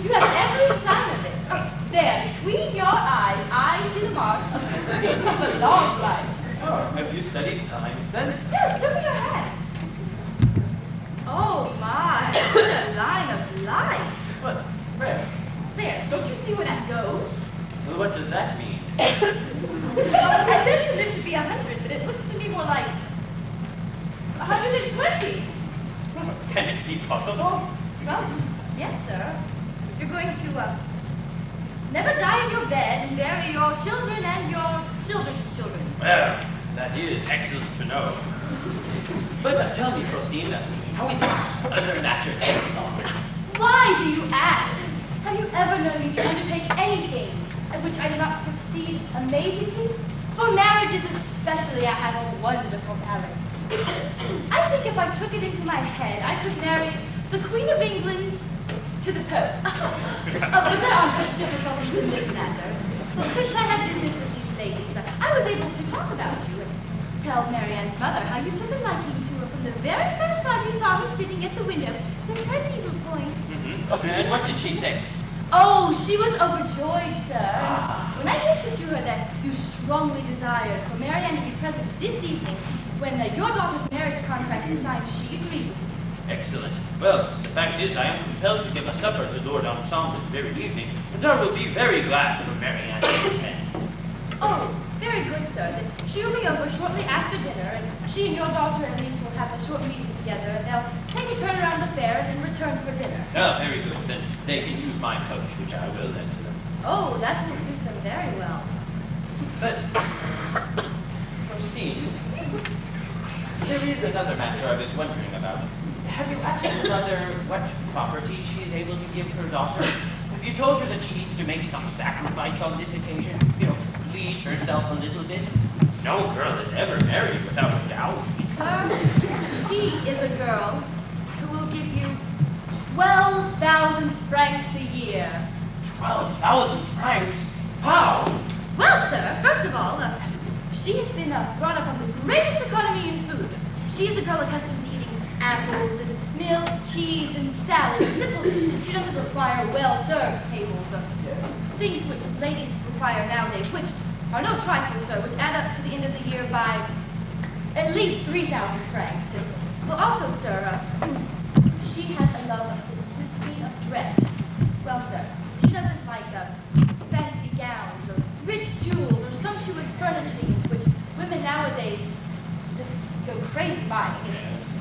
You have every sign of it. There, between your eyes, I see the mark of a long life. Oh, have you studied science then? Yes, show me your hand. Oh, my. What a line of life. What? Where? There, don't you see where that goes? Well, what does that mean? Well, I said you lived to be 100, but it looks to me more like 120. Can it be possible? Well, yes, sir. You're going to never die in your bed and bury your children and your children's children. Well, that is excellent to know. But tell me, Frosine, how is other matters getting on? Why do you ask? Have you ever known me to undertake anything at which I do not succeed amazingly? For marriages especially, I have a wonderful talent. I think if I took it into my head, I could marry the Queen of England to the Pope. But there aren't such difficulties in this matter. Well, since I had business with these ladies, I was able to talk about you and tell Marianne's mother how you took a liking to her from the very first time you saw her sitting at the window with her needlepoint. Okay, and what did she say? Oh, she was overjoyed, sir. When I hinted to her that you strongly desired for Marianne to be present this evening when your daughter's marriage contract is signed, she agreed. Excellent. Well, the fact is, I am compelled to give a supper to Lord Ensemble this very evening, and I will be very glad for Marianne to attend. Oh, very good, sir. Then she will be over shortly after dinner, and she and your daughter at least will have a short meeting together, and they'll take a turn around the fair and then return for dinner. Oh, very good. Then they can use my coach, which I will lend to them. Oh, that will suit them very well. But, Frosine, there is another matter I was wondering about. Have you asked your mother what property she is able to give her daughter? Have you told her that she needs to make some sacrifice on this occasion? You know, please herself a little bit? No girl is ever married without a dowry. Sir, she is a girl who will give you 12,000 francs a year. 12,000 francs? How? Well, sir, first of all, she has been brought up on the greatest economy in food. She is a girl accustomed to eating apples and milk, cheese, and salads, simple dishes. She doesn't require well-served tables or things which ladies require nowadays, which are no trifles, sir, which add up to the end of the year by at least 3,000 francs. And, well, also, sir, she has a love of simplicity of dress. Well, sir, she doesn't like fancy gowns or rich jewels or sumptuous furnishings, which women nowadays just go crazy buying.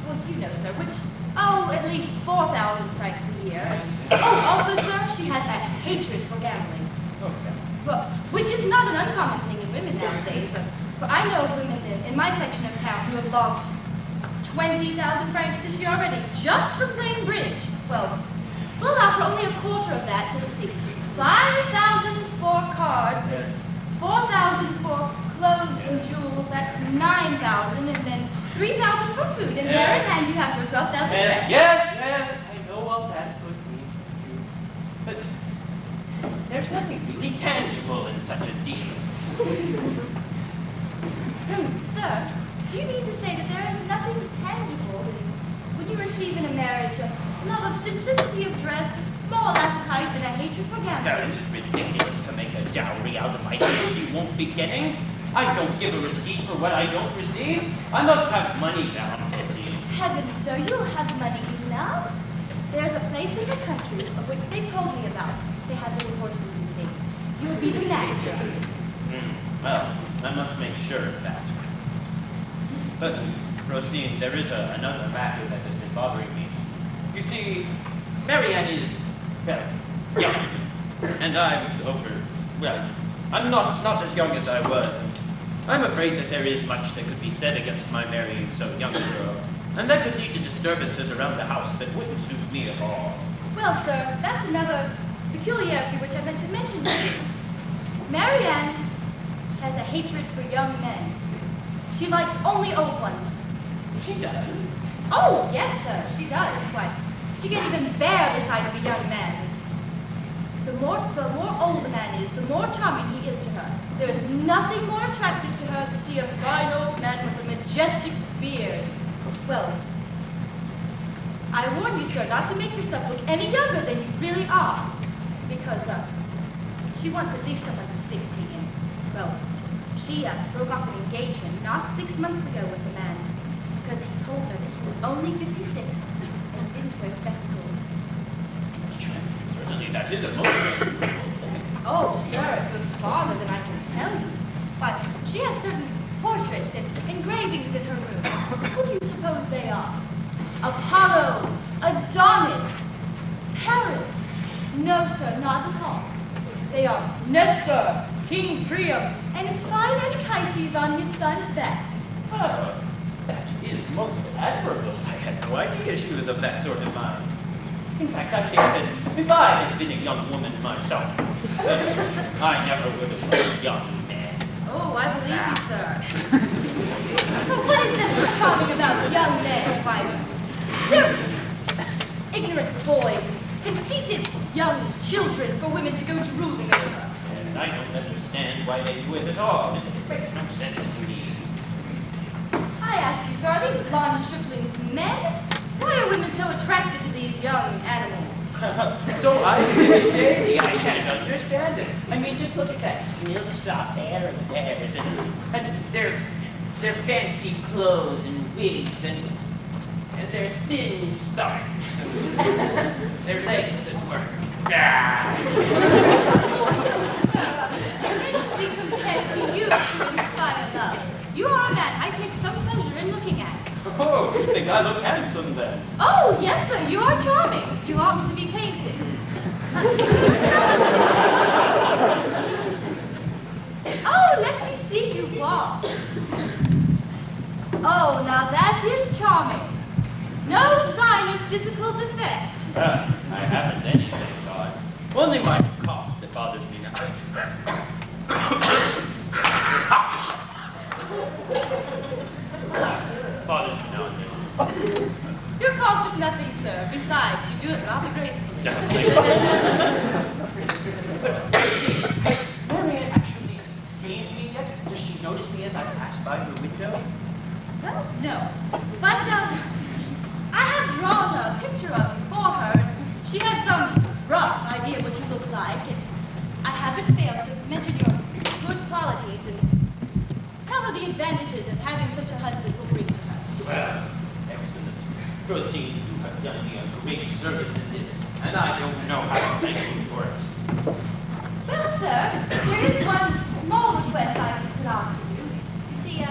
Well, you know, sir, which, at least 4,000 francs a year. Also, sir, she has a hatred for gambling. Okay. Well, which is not an uncommon thing in women nowadays. For I know of women in my section of town who have lost 20,000 francs this year already just from playing bridge. Well, we'll allow for only a quarter of that, so let's see. 5,000 for cards, 4,000 for clothes and jewels, that's 9,000, and then 3,000 for food, and there in hand you have your 12,000. Yes, I know all that, Frosine. But there's nothing really tangible in such a deal. Sir, do you mean to say that there is nothing tangible when you receive in a marriage a love of simplicity of dress, a small appetite, and a hatred for Now, gambling? it is ridiculous to make a dowry out of my gift you won't be getting. I don't give a receipt for what I don't receive. I must have money down, Frosine. Heavens, sir, you'll have money enough. There's a place in the country of which they told me about. They have little horses and things. You'll be the master of it. Well, I must make sure of that. But, Frosine, there is another matter that has been bothering me. You see, Marianne is, young. And I'm I'm not as young as I was. I'm afraid that there is much that could be said against my marrying so young a girl. And that could lead to disturbances around the house that wouldn't suit me at all. Well, sir, that's another peculiarity which I meant to mention to you. Marianne has a hatred for young men. She likes only old ones. She does. Oh, yes, sir, she does. Why, she can't even bear the sight of a young man. The more old the man is, the more charming he is to her. There is nothing more attractive to her to see a fine old man with a majestic beard. Well, I warn you, sir, not to make yourself look any younger than you really are. Because, she wants at least someone who's 60. And, well, she broke off an engagement not 6 months ago with a man because he told her that he was only 56 and he didn't wear spectacles. Certainly, that is a most reasonable thing. Oh, sir, it goes farther than I can tell you. But she has certain portraits and engravings in her room. Who do you suppose they are? Apollo, Adonis, No, sir, not at all. They are Nestor, King Priam, and fine Anchises on his son's back. Oh, that is most admirable. I had no idea she was of that sort of mind. In fact, I think that if I had been a young woman myself, I never would have been a young man. Oh, I believe you, sir. But what is there so charming about young men? Why, they're ignorant boys, conceited young children for women to go drooling over. And I don't understand why they do it at all. It makes no sense to me. I ask you, sir, are these blonde striplings men? Why are women so attracted to these young animals? So I say, Davy, I can't understand it. I mean, just look at that milk soft hair of theirs, and their fancy clothes and wigs, and their thin stomach, their legs that work. Men should be compared to you to inspire love. You are a man I take some pleasure in looking at. Oh, you think I look handsome then? Oh, yes, sir, you are charming. You ought to be painted. Oh, let me see you walk. Oh, now that is charming. No sign of physical defect. I haven't anything, God. Only my cough that bothers me now. Bothers me now and then. Your cough is nothing, sir. Besides, you do it rather gracefully. Has Marian actually seen me yet? Does she notice me as I pass by her window? Well, no. But, I have drawn a picture of you for her. She has some rough idea what you look like, and I haven't failed to mention your good qualities and tell her the advantages of having such a husband will bring to her. Well, excellent. Proceed, you have done me a great service in this, and I don't know how to thank you for it. Well, sir, there is one small request I could ask of you. You see,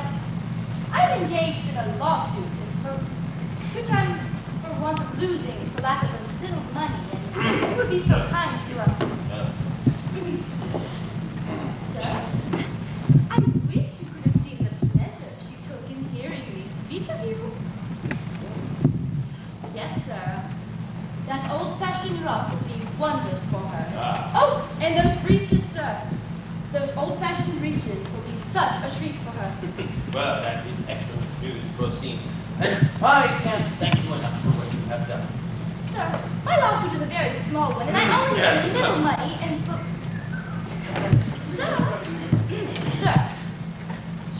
I'm engaged in a lawsuit, which I'm for want of losing for lack of a little money, and you would be so kind to, Sir, I wish you could have seen the pleasure she took in hearing me speak of you. Yes, sir. That old-fashioned ruff would be wondrous for her. Oh, and those breeches, sir. Those old-fashioned breeches will be such a treat for her. Well, that is excellent news, Rosine. And I can't thank you enough for what you have done. Sir, my lawsuit is a very small one, and I only Yes. have little money and... Sir,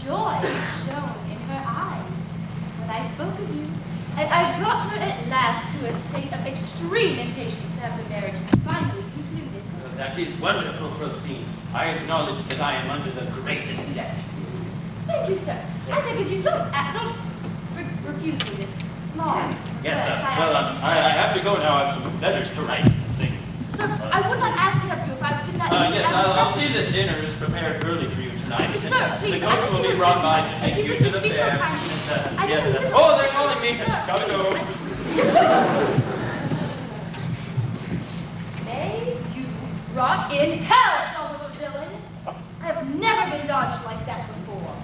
joy shone in her eyes when I spoke of you, and I brought her at last to a state of extreme impatience to have the marriage finally concluded. That is wonderful, Rosine. I acknowledge that I am under the greatest debt. Thank you, sir. I beg of you, don't refuse me this small Yes, request. sir. Well, I have to go now. I have some letters to write. Sir, I would not ask it of you if I could not... Yes, I'll see that dinner is prepared early for you tonight. Sir, please, The I coach just will be feel- brought by to if take you you could to just the be so fair. kind. I Yes, feel sir. little- Oh, they're calling me. Sir, Gotta go. please, May you rot in hell, dumb little villain! I have never been dodged like that before.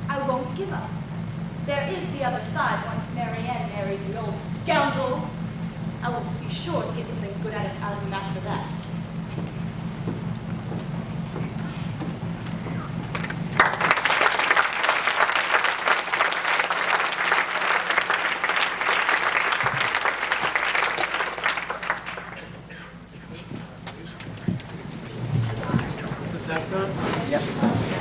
I won't give up. There is the other side once Marianne marries the old scoundrel. I will be sure to get something good out of him after that. Is this that phone?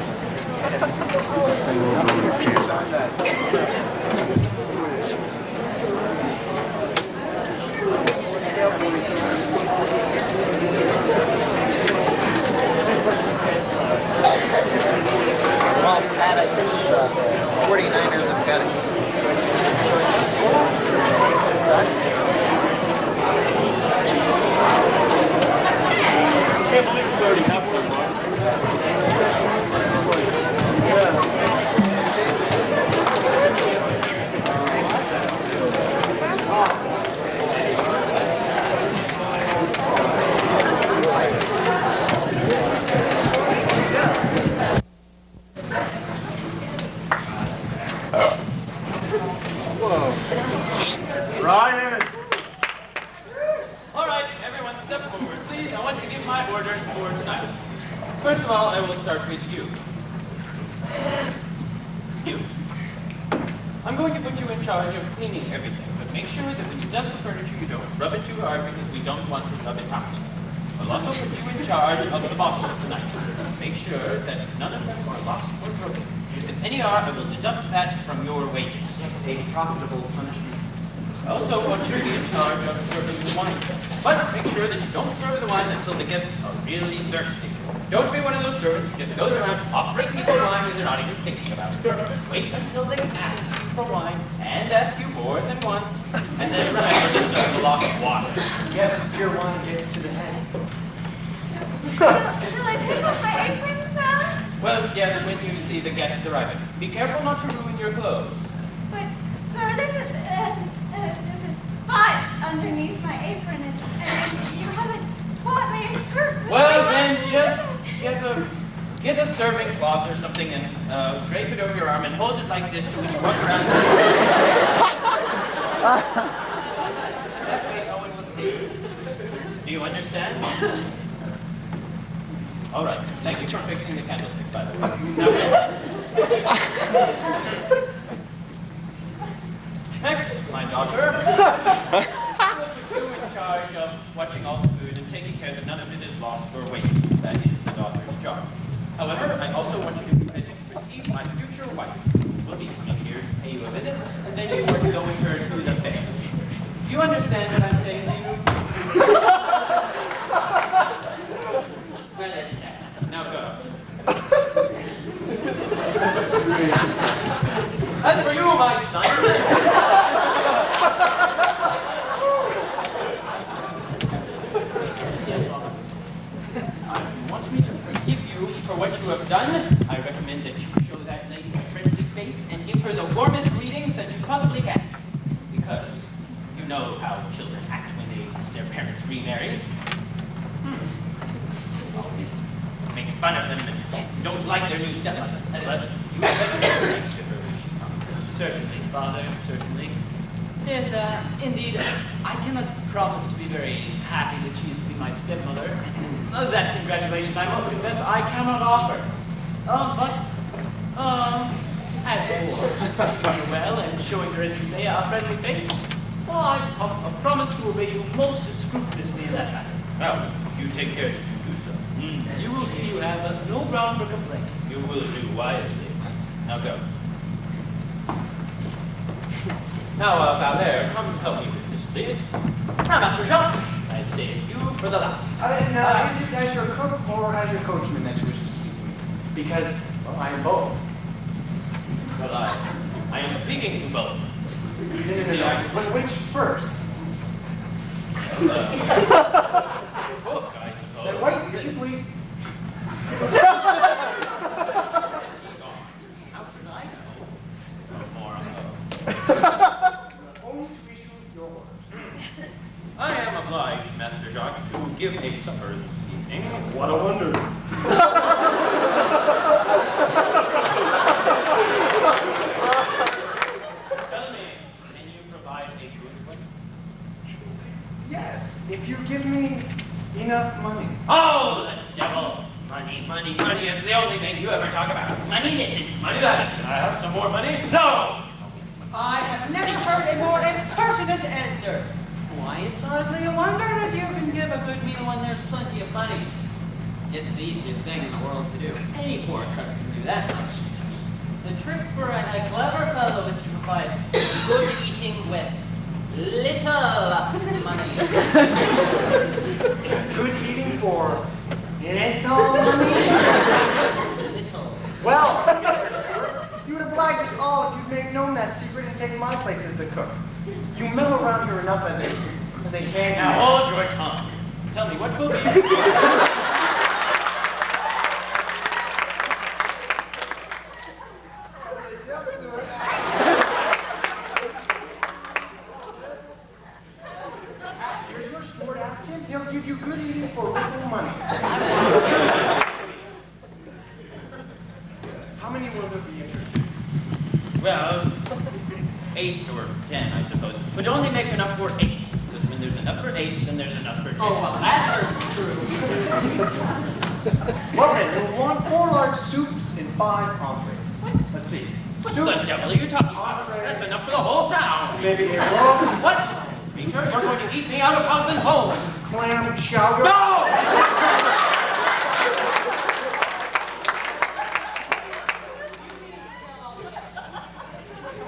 Ryan! All right, everyone step forward, please. I want to give my orders for tonight. First of all, I will start with you. You. I'm going to put you in charge of cleaning everything, but make sure that when you dust the furniture, you don't rub it too hard because we don't want to rub it out. I'll also put you in charge of the bottles tonight. Make sure that none of them are lost or broken. Because if any are, I will deduct that from your wages. Yes, a profitable punishment. I also want you to be in charge of serving the wine. But make sure that you don't serve the wine until the guests are really thirsty. Don't be one of those servants who just goes around offering people wine when they're not even thinking about it. Wait until they ask you for wine, and ask you more than once, and then remember to serve a lot of water. Yes, pure wine gets to the head. Shall I take off my apron, sir? Well, yes, when you see the guests arriving. Be careful not to ruin your clothes. But, sir, there's a spot underneath my apron, and you haven't bought me a skirt. Well, then just get a serving cloth or something and drape it over your arm and hold it like this so when you walk around. That way no one will see you. Do you understand? All right. Thank you for fixing the candlestick, by the way. Next, my daughter. You in charge of watching all the food and taking care that none of it is lost or wasted. That is the daughter's job. However, I also want you to be ready to receive my future wife. We'll be coming here to pay you a visit, and then you are to go with her to the fair. Do you understand what I'm saying to you? Well, now go. As for you, my son. For what you have done, I recommend that you show that lady a friendly face and give her the warmest greetings that you possibly can. Because you know how children act when their parents remarry. Always make fun of them and don't like their new stepmother. But you had better be nice to her when she comes. Certainly, Father, certainly. Yes, indeed, I cannot promise to be very happy that she is to be my stepmother. That congratulations, I must confess, I cannot offer. As for receiving her well and showing her, as you say, a friendly face, well, I promise to obey you most scrupulously in that matter. Well, you take care that you do so. You will see you have no ground for complaint. You will do wisely. Now go. Now, Valère, come help me with this, please. Now, Master Jacques, I'd save you for the last. Is it as your cook or as your coachman that you wish to speak to me? Because, well, I am both. Well, I am speaking to both. But which first? Cook, I suppose. Then wait, could you please? How should I know? No more ago. Only to issue your orders. I am obliged, Master Jacques, to give a supper this evening. What a wonder. Tell me, can you provide a good one? Yes, if you give me enough money. Oh, the devil! Money, money, money, it's the only thing you ever talk about. Money this and money that. Can I have some more money? No! I have never heard a more impertinent answer. Why, it's hardly a wonder that you can give a good meal when there's plenty of money. It's the easiest thing in the world to do. Any poor cook can do that much. The trick for a clever fellow is to provide good eating with little money. Good eating for little money? Little. Well, Mr. Stewart, you would oblige us all if you'd make known that secret and take my place as the cook. You meddle around here enough as a hand. Now hold your tongue. Tell me, what will be... Here's your steward, ask him. He'll give you good eating for little money. How many will there be interested? Well, 8 or 10, I but only make enough for 8. Because when there's enough for 8, then there's enough for 10. Oh, well, that's true. Well then, you'll want 4 large soups and 5 entrees. Let's see. What Soups. the devil are you talking about? That's enough for the whole town. Maybe a roast, What? Peter, you're going to eat me out of house and home. clam chowder. No!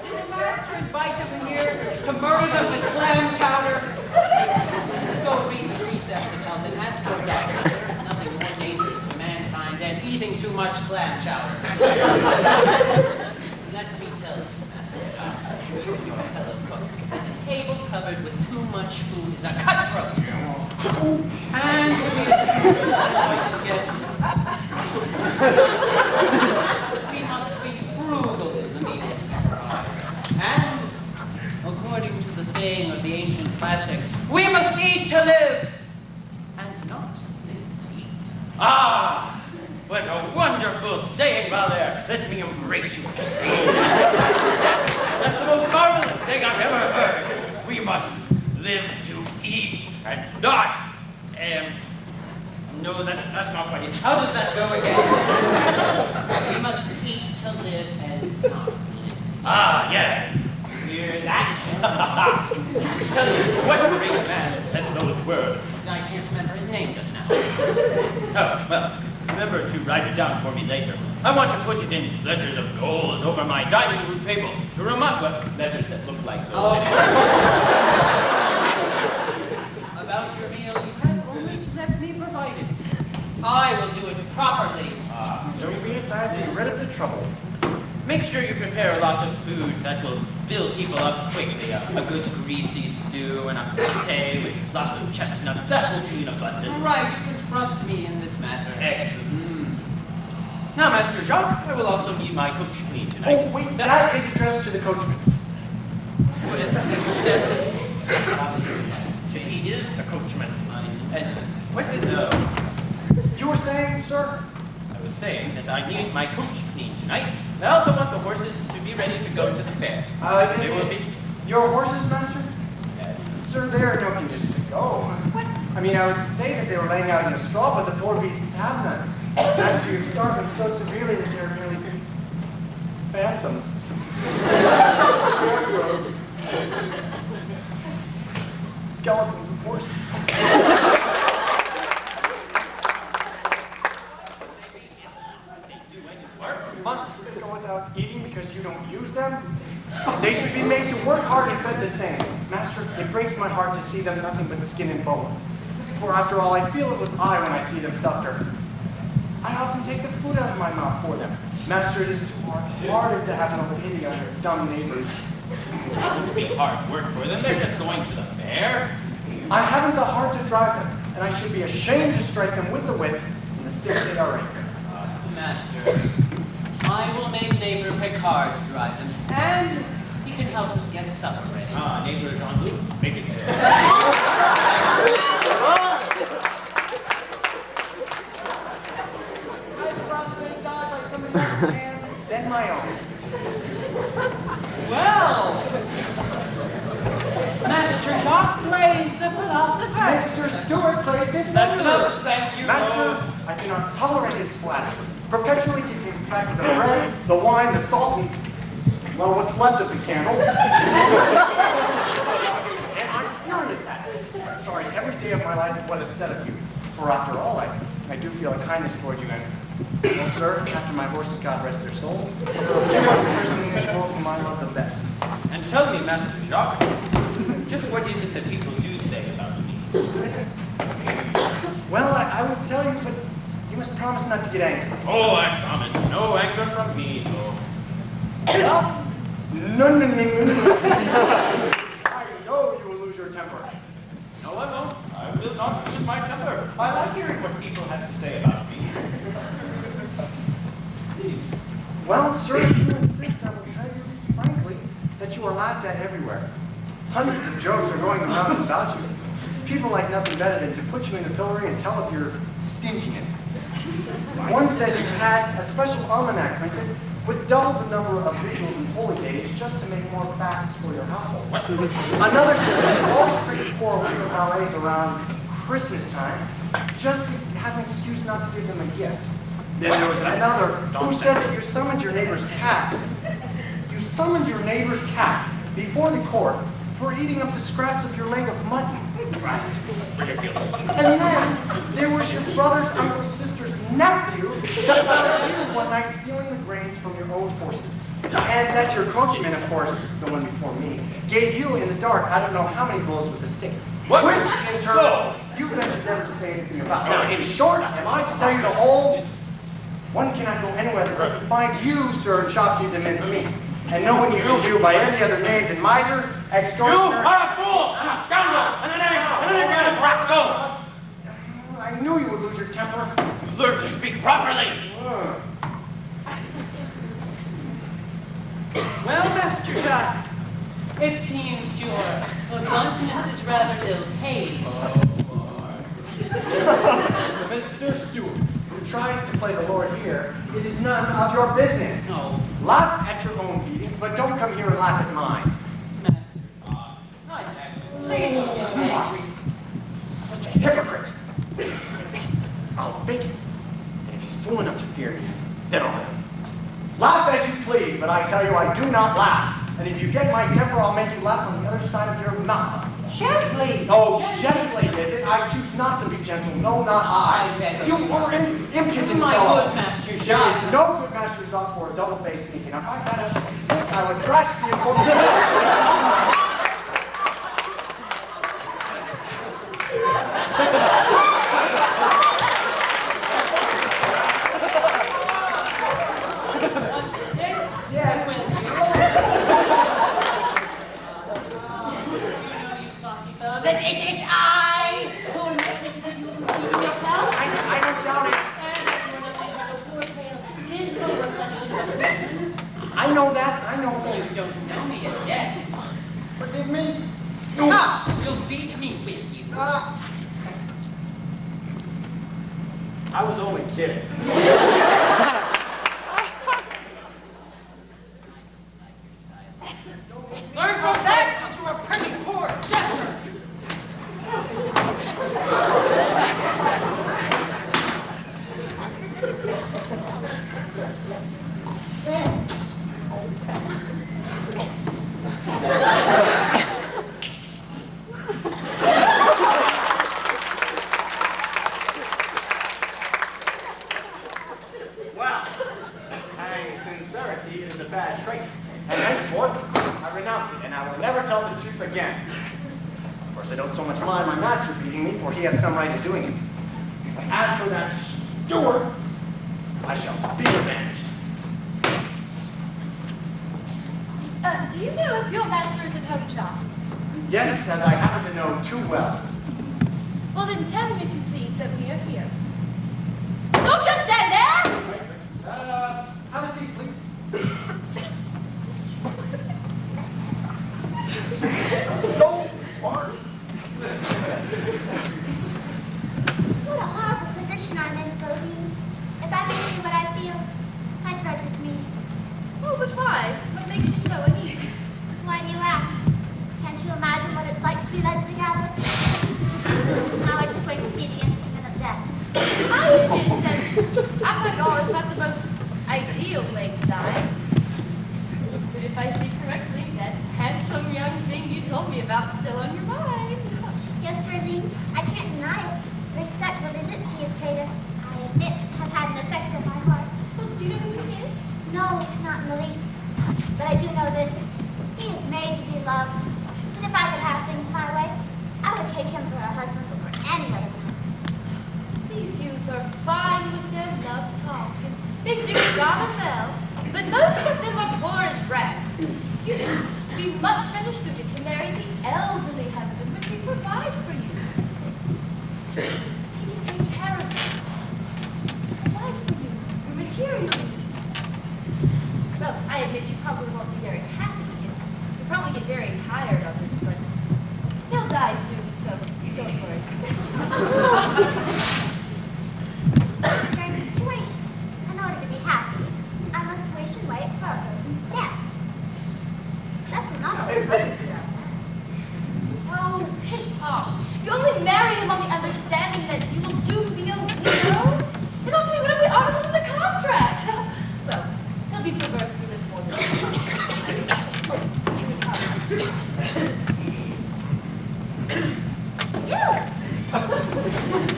Did the master invite them here to murder them with clam chowder? Go read the precepts of health and ask your doctor. There is nothing more dangerous to mankind than eating too much clam chowder. Let me tell you, Master Doctor, you and your fellow cooks, that a table covered with too much food is a cutthroat. And to be exploited guests, we must be frugal in the meals we provide. And, according to the saying of the ancient classic, we must eat to live, and not live to eat. Ah! What a wonderful saying, Valère. Let me embrace you this day. That's the most marvelous thing I've ever heard. We must live to eat and not. No, that's not funny. How does that go again? We must eat to live and not live. Ah, yes. Hear that? Tell you, what great man said those words? I can't remember his name just now. Oh, well, remember to write it down for me later. I want to put it in letters of gold over my dining room table to remind, well, letters that look like gold. About your meal, you have only to let me provide it. I will do it properly. So be it, I'd be rid of the trouble. Make sure you prepare a lot of food that will fill people up quickly. A good greasy stew and a pate with lots of chestnuts. That will be in abundance. Right, you can trust me in this matter. Excellent. Now, Master Jacques, I will also need my cook clean tonight. Oh, wait, that is addressed to the coachman. He is the coachman. And what's it? You were saying, sir? I was saying that I need my coach clean tonight. I also want the horses to be ready to go to the fair. They will be. Your horses, master? Yes. Sir, they are in no condition to go. What? I mean, I would say that they were laying out in the straw, but the poor beasts have none. Master, you've starved them so severely that they're nearly phantoms. Scarecrows. Skeletons of horses. Must they go without eating because you don't use them? They should be made to work hard and fed the same. Master, it breaks my heart to see them nothing but skin and bones. For after all, I feel it was I when I see them suffer. I often take the food out of my mouth for them. Master, it is too hard to have no pity on your dumb neighbors. It would be hard work for them. They're just going to the fair. I haven't the heart to drive them, and I should be ashamed to strike them with the whip in the state they are in. Master, I will make neighbor Picard drive them, and he can help them get supper ready. Ah, neighbor Jean-Luc, make it fair. I'd rather die by somebody else's hands than my own. Well, Master Jacques plays the philosopher. Mr. Stewart plays the That's fiddler. enough, thank you. Master, I cannot tolerate his flatteries. Perpetually keeping track of the bread, the wine, the salt, and, well, what's left of the candles. And I'm furious at it. I'm sorry every day of my life for what is said of you. For after all, I do feel a kindness toward you, and, well, sir, after my horses, God rest their soul, you are the person in this world whom I love the best. And tell me, Master Jacques, just what is it that people do say about me? Well, I would tell you, but you must promise not to get angry. Oh, I promise, no anger from me, though. Well, no. I know you will lose your temper. No, I won't. I will not lose my temper. I like hearing what people have to say about me. Well, sir, if you insist, I will tell you frankly that you are laughed at everywhere. Hundreds of jokes are going around about you. People like nothing better than to put you in the pillory and tell of your stinginess. One says you've had a special almanac printed with double the number of vigils and holy days just to make more fasts for your household. Another says that you always pretty poor winter ballets around Christmas time just to have an excuse not to give them a gift. Then there was another who said that you summoned your neighbor's cat. You summoned your neighbor's cat before the court for eating up the scraps of your leg of mutton. And then there was your brother's uncle's sister's nephew that found you one night stealing the grains from your own forces. And that your coachman, of course, the one before me, gave you in the dark I don't know how many blows with a stick. What? Which, in turn, you ventured never to say anything about. Now, in short, am I to tell you the whole? One cannot go anywhere that doesn't find you, sir, in shopkeepers and mincemeat. And no one uses you by any other name than miser, extortioner. You are a fool and a scoundrel and an ignorant rascal. I knew you would lose your temper. Learn to speak properly. Well, Master Jacques, it seems your bluntness is rather ill-paid. Mr. Stewart, who tries to play the Lord here, it is none of your business. No, Laugh at your own beatings, but don't come here and laugh at mine. Master please don't get angry. Such a hypocrite. I'll fake it. And if he's fool enough to fear me, then I'll let him. Laugh as you please, but I tell you I do not laugh. And if you get my temper, I'll make you laugh on the other side of your mouth. Gently! Oh, gently, is it? I choose not to be gentle. No, not I. I beg of You you. are an impudent My fellow. good Master There is Jacques. no good master stop for a double-faced speaking. If I had a stick, I would grasp the important. One stick? Yes. Will you? Do you know, you saucy fellow, that it is I who invented you yourself? I don't doubt it. And if you are nothing but a poor tale, 'tis no reflection of the I know that. I know You that. don't know me as yet. Forgive me. Ah, you'll beat me, will you? I was only kidding. Learn from that, but you're a pretty poor jester. Well, having sincerity is a bad trait, and henceforth I renounce it, and I will never tell the truth again. Of course, I don't so much mind my master beating me, for he has some right in doing it. But as for that steward, I shall be revenged. Do you know if your master is at home, Jacques? Yes, as I happen to know too well. Well, then tell him, if you please, that we are here. Don't just stand there! Have a seat, please. Don't bark. What a horrible position I'm in, Rosine. If I could see what I feel, I'd dread this meeting. Oh, but why? What makes you so uneasy? Why do you ask? Can't you imagine what it's like to be led to the gallows? Now I just wait to see the instrument of death. I admit that Abigail is not the most ideal way to die. But if I see correctly, that handsome young thing you told me about is still on your mind. Yes, Rosine, I can't deny it. The respectful visits he has paid us, I admit, have had an effect on my heart. Well, do you know who he is? No, not in the least. But I do know this. He is made to be loved. And if I could have things my way, I would take him for a husband over any other man. These youths are fine with their love talk, and they do rather well, but most of them are poor as brats. You'd be much better suited to marry the elderly husband which we provide for you. Can you take care of them?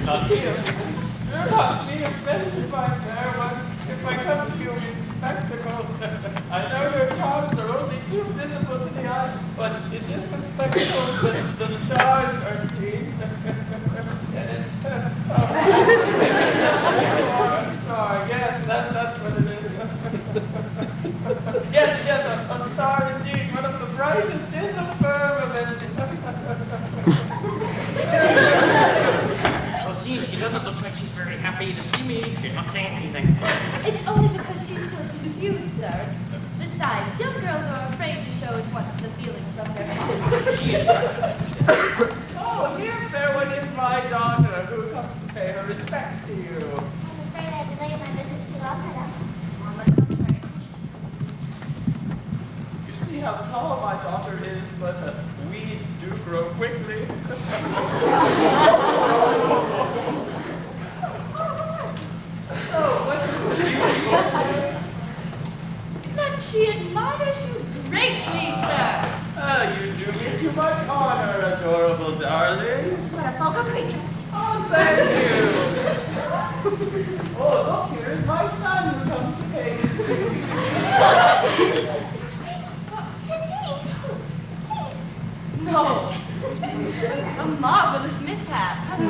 not be offended by fair one if I come to you in spectacles. I know your charms are only too visible to the eye, but it is with spectacles that the stars are seen. A star, yes, that's what it is. Yes, a star indeed, one of the brightest in the firmament. Oh, see, she doesn't look like she's very happy to see me. She's not saying anything. It's only because she's still confused, sir. Besides, young girls are afraid to show at once the feelings of their heart. She is. Oh, here, fair one, is my daughter, who comes to pay her respects to you. I'm afraid I have delayed my visit to all madam. On the contrary. You see how tall my daughter is, but weeds do grow quickly. So, what is That she admires you greatly, sir. you do me too much honor, adorable darling. What a vulgar creature. Oh, thank you. Oh, look, here is my son who comes to pay his duty. No. A marvelous mishap. To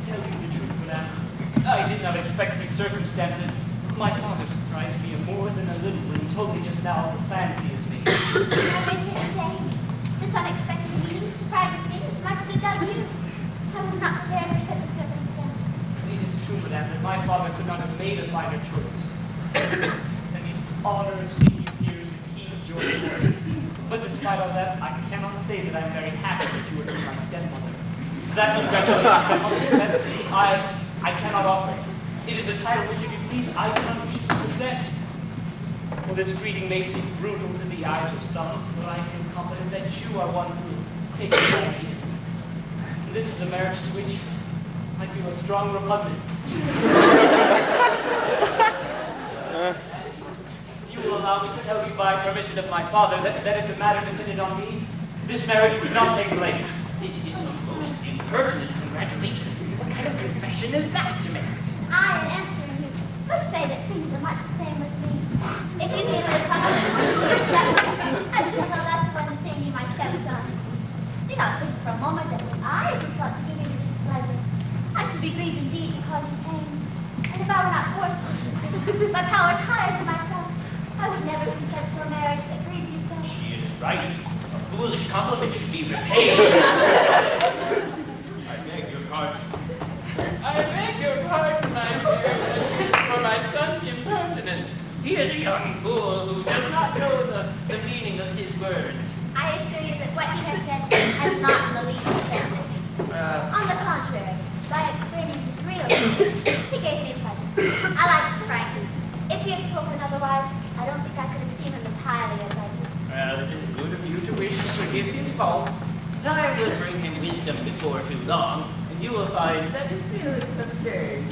tell you the truth, madame, I did not expect these circumstances. My father surprised me more than a little when he told me just now of the plans he has made. I always hear it say, this unexpected meeting surprises me as much as it does you. I was not prepared for such a circumstance. It is true, madame, that my father could not have made a finer choice. And the honor of seeing you here is a key of joy for me. But despite all that, I cannot say that I am very happy that you are my stepmother. That congratulations, I must confess, I cannot offer. It is a title which, if you please, I cannot wish to possess. For this greeting may seem brutal to the eyes of some, but I feel confident that you are one who takes my hand. This is a marriage to which I feel a strong repugnance. You will allow me to tell you by permission of my father that if the matter depended on me, this marriage would not take place. This is a most impertinent congratulation. What kind of confession is that to make? I, in answering you, must say that things are much the same with me. If you knew the stepmother, I would feel no less fun seeing you my stepson. Do not think for a moment that if I were sought to give you this displeasure, I should be grieved indeed to cause you pain. And if I were not forced this decision, by powers higher than myself, I would never consent to a marriage that grieves you so. She is right. A foolish compliment should be repaid. I beg your pardon. I beg your pardon, my dear, for my son's impertinence. He is a young fool who does not know the meaning of his words. I assure you that what he has said has not in the least offended. On the contrary, by explaining his real reasons, he gave me pleasure. I like his frankness. If he had spoken otherwise, I don't think I could esteem him as highly as I do. Well, it is good of you to wish to forgive his faults. Time will bring him wisdom before too long, and you will find that his feelings have changed.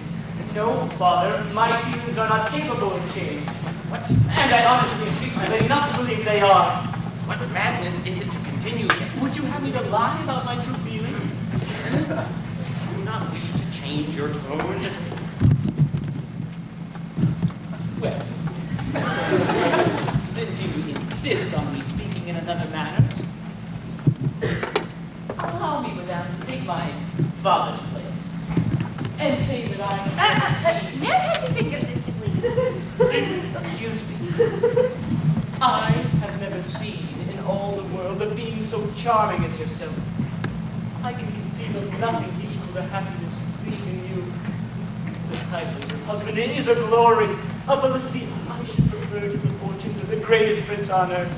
No, father, my feelings are not capable of change. What? And I honestly entreat my lady not to believe they are. What madness is it to continue this? Would you have me to lie about my true feelings? Do not wish to change your tone. Well, since you insist on me speaking in another manner, allow me, madame, to take my father's place and say that I... No touchy fingers, if you please. Excuse me. I have never seen in all the world a being so charming as yourself. I can conceive of nothing to equal the happiness of pleasing you. The title of your husband is a glory, a felicity I should prefer to the fortunes of the greatest prince on earth.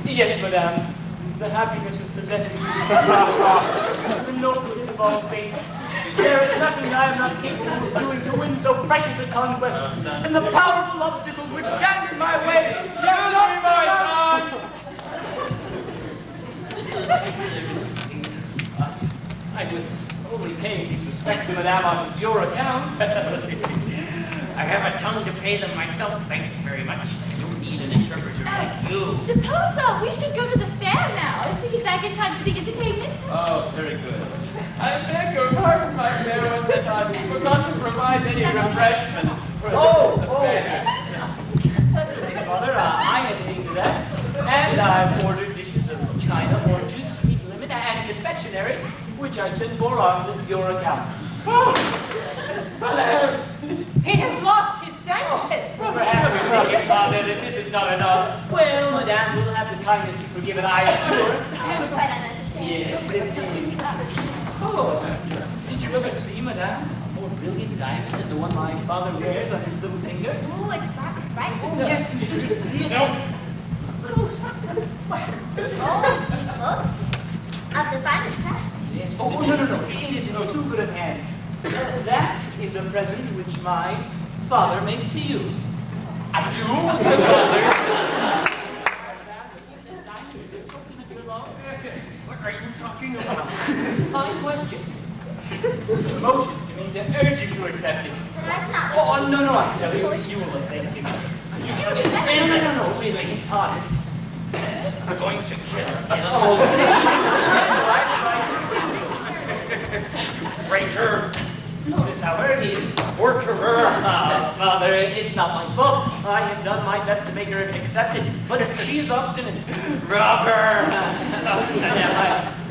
Yes, madame, the happiness of possessing you is the noblest of all fates. There is nothing I am not capable of doing to win so precious a conquest, and the powerful obstacles which stand in my way shall not be my son! I was only paying these respects to madame on your account. I I have a tongue to pay them myself, thanks very much. I don't need an interpreter like you. Suppose we should go to the fair now to get back in time for the entertainment. Oh, very good. I beg your pardon, my fair one, that I forgot to provide any refreshments for the fair. That's okay, Father. I have seen to that. And I've ordered dishes of china, oranges, sweet lemon, and confectionery, which I send for on your account. Father! He has lost his senses. Perhaps you think, Father, that this is not enough. Well, Madame will have the kindness to forgive it, I am sure. That's quite unnecessary. Yes, indeed. Oh, did you ever see, Madame, a more brilliant diamond than the one my father wears on his little finger? Ooh, it's bright. Oh, yes, you should see it. No. Close. Of the finest cut. Yes. Oh, no. It is in too good of hands. That is a present which my father makes to you. I do? What are you talking about? Fine question. It motions to me to urge you to accept it. But that's not. Oh, no, I tell you, you will thank him. No, really, honest. I'm going to kill him. Oh, Traitor! notice how hurt he is. Torturer! Father, it's not my fault. I have done my best to make her accept it, but if she is obstinate, Robber!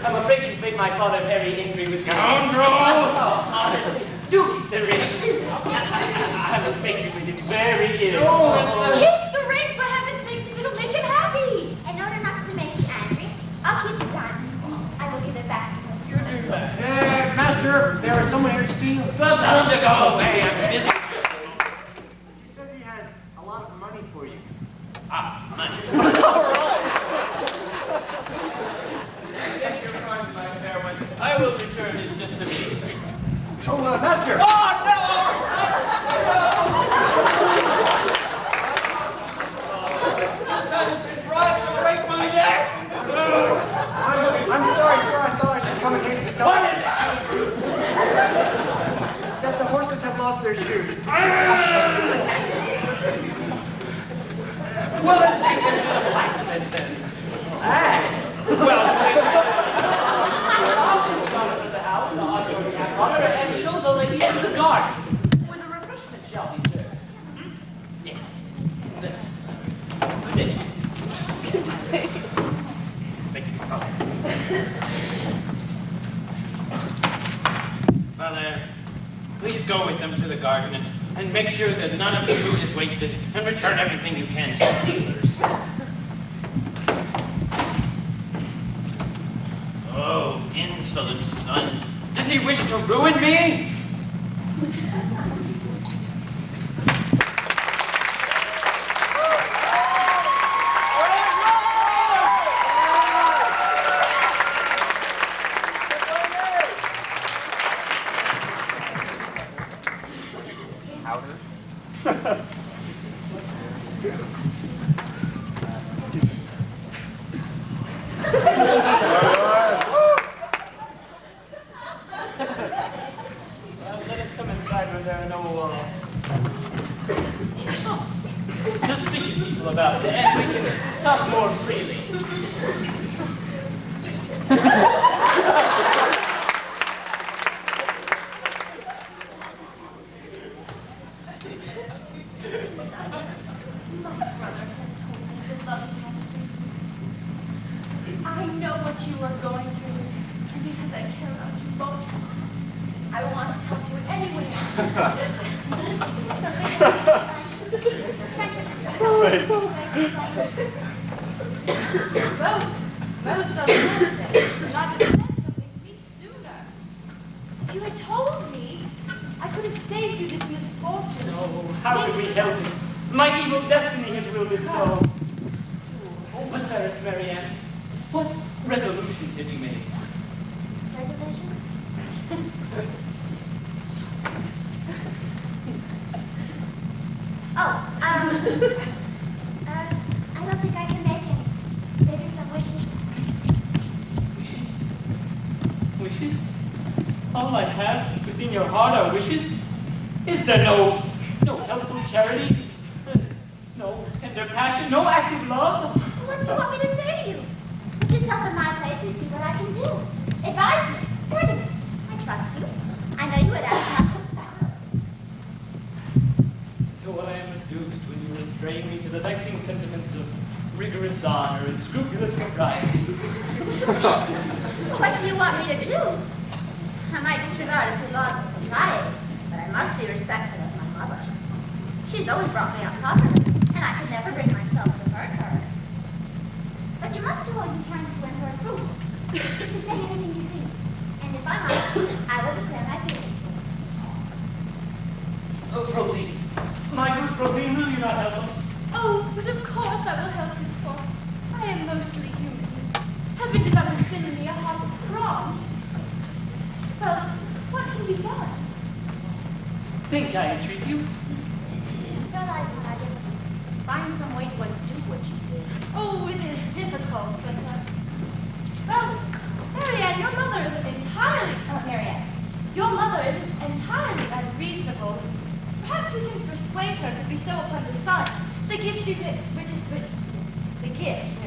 I'm afraid you've made my father very angry with me. Scoundrel! Oh, honestly, do keep the ring. I'm afraid you made him very ill. Keep the ring, for heaven's sakes, it'll make him happy. In order not to make you angry, I'll keep the diamond. I will give it back to him. Master, there is someone here to see you. Tell him to go away, I'm busy. He says he has a lot of money for you. Money. Beg your pardon, my fair one. I will return in just a minute. Oh, Master! I'm sorry, sir. I thought I should come in haste to tell you. That the horses have lost their shoes. Well, then take them to the blacksmith then. Well, the house, and show the lady into the garden, where the refreshment shall be served. Yeah. Good day. Thank you, Father. Father, please go with them to the garden and make sure that none of the food is wasted and return everything you can to the dealers. Oh, insolent son. Does he wish to ruin me? Let us come inside where there are no suspicious people about, and we can talk more freely. My brother has told me the love he has for you. I know what you are going through, and because I care about you both, I want to help you in any way. Rose doesn't know that. You not have said something to me sooner. If you had told me, I could have saved you this misfortune. No, how could we help it? My evil destiny has willed it so. Oh, but fairest Marianne, what resolutions have you made? Resolution? I don't think I can make it. Maybe some wishes. Wishes? Wishes? All I have within your heart are wishes? Is there no help tender passion, no active love. What do you want me to say to you? Put yourself in my place and see what I can do. Advise me. Warn me. I trust you. I know you would ask how things are. To what I am reduced when you restrain me to the vexing sentiments of rigorous honor and scrupulous propriety. What do you want me to do? I might disregard a few laws of propriety, but I must be respectful of my mother. She's always brought me up properly, and I could never bring myself to hurt her. But you must do all you can to win her approval. You can say anything you please, and if I must, I will declare my feelings. Oh, Frosine, my good Frosine, will you not help us? Oh, but of course I will help you, for I am mostly human. Heaven did not intend me a heart of bronze. Well, what can be done? Think, I entreat you. Realize what I did. Find some way to undo what you did. Oh, it is difficult, but, well, Marianne, your mother isn't entirely, Marianne, your mother isn't entirely unreasonable. Perhaps we can persuade her to bestow upon the son the gift the gift,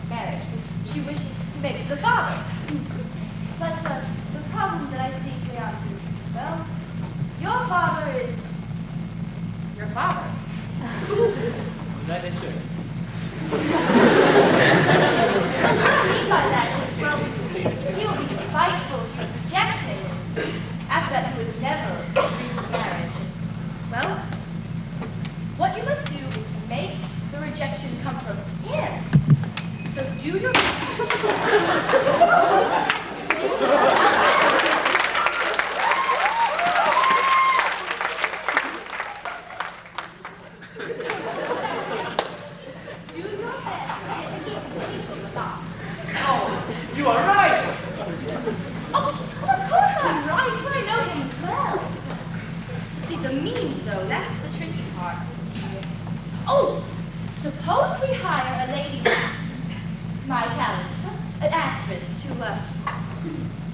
marriage, which she wishes to make to the father. But, the problem that I see, Leon, is, well, your father is your father. That is certain. What I mean by that is, well, he will be spiteful if you reject him. After that, he would never agree to marriage. Well, what you must do is make the rejection come from him. So do your You are right. Oh, well, of course I'm right, for I know him well. See, the means, though, that's the tricky part. Oh, suppose we hire a lady, my talent, an actress, to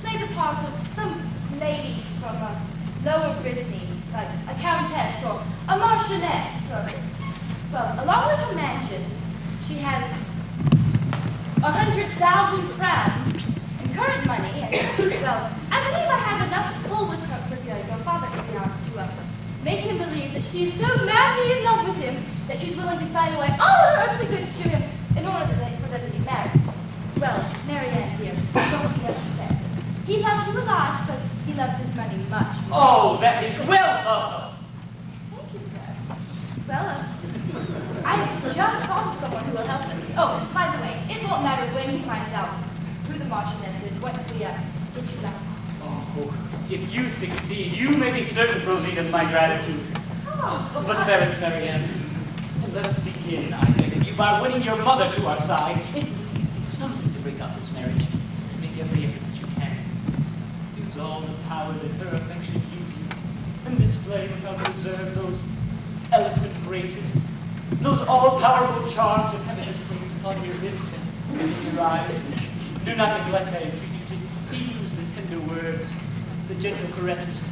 play the part of some lady from Lower Brittany, like a countess or a marchioness. Or, well, along with her mansions, she has 100,000 crowns in current money, and, well, I believe I have enough pull with your father to make him believe that she is so madly in love with him that she's willing to sign away all her earthly goods to him in order for them to be married. Well, Marianne, dear, don't be upset. He loves you a lot, but he loves his money much more. Oh, that is well thought of. Thank you, sir. Well, I just thought of someone who will help us. Oh, by the way, it won't matter when he finds out who the Marchioness is. Once we get you back. Oh, if you succeed, you may be certain, Rosine, of my gratitude. Oh, But fairest Marianne, let us begin, I beg of you, by winning your mother to our side. It would be something to break up this marriage. Make every effort that you can. Use all the power that her affection gives you, and display without reserve those eloquent graces, those all-powerful charms that heaven has placed upon your lips and in your eyes. Do not neglect, I entreat you, to use the tender words, the gentle caresses,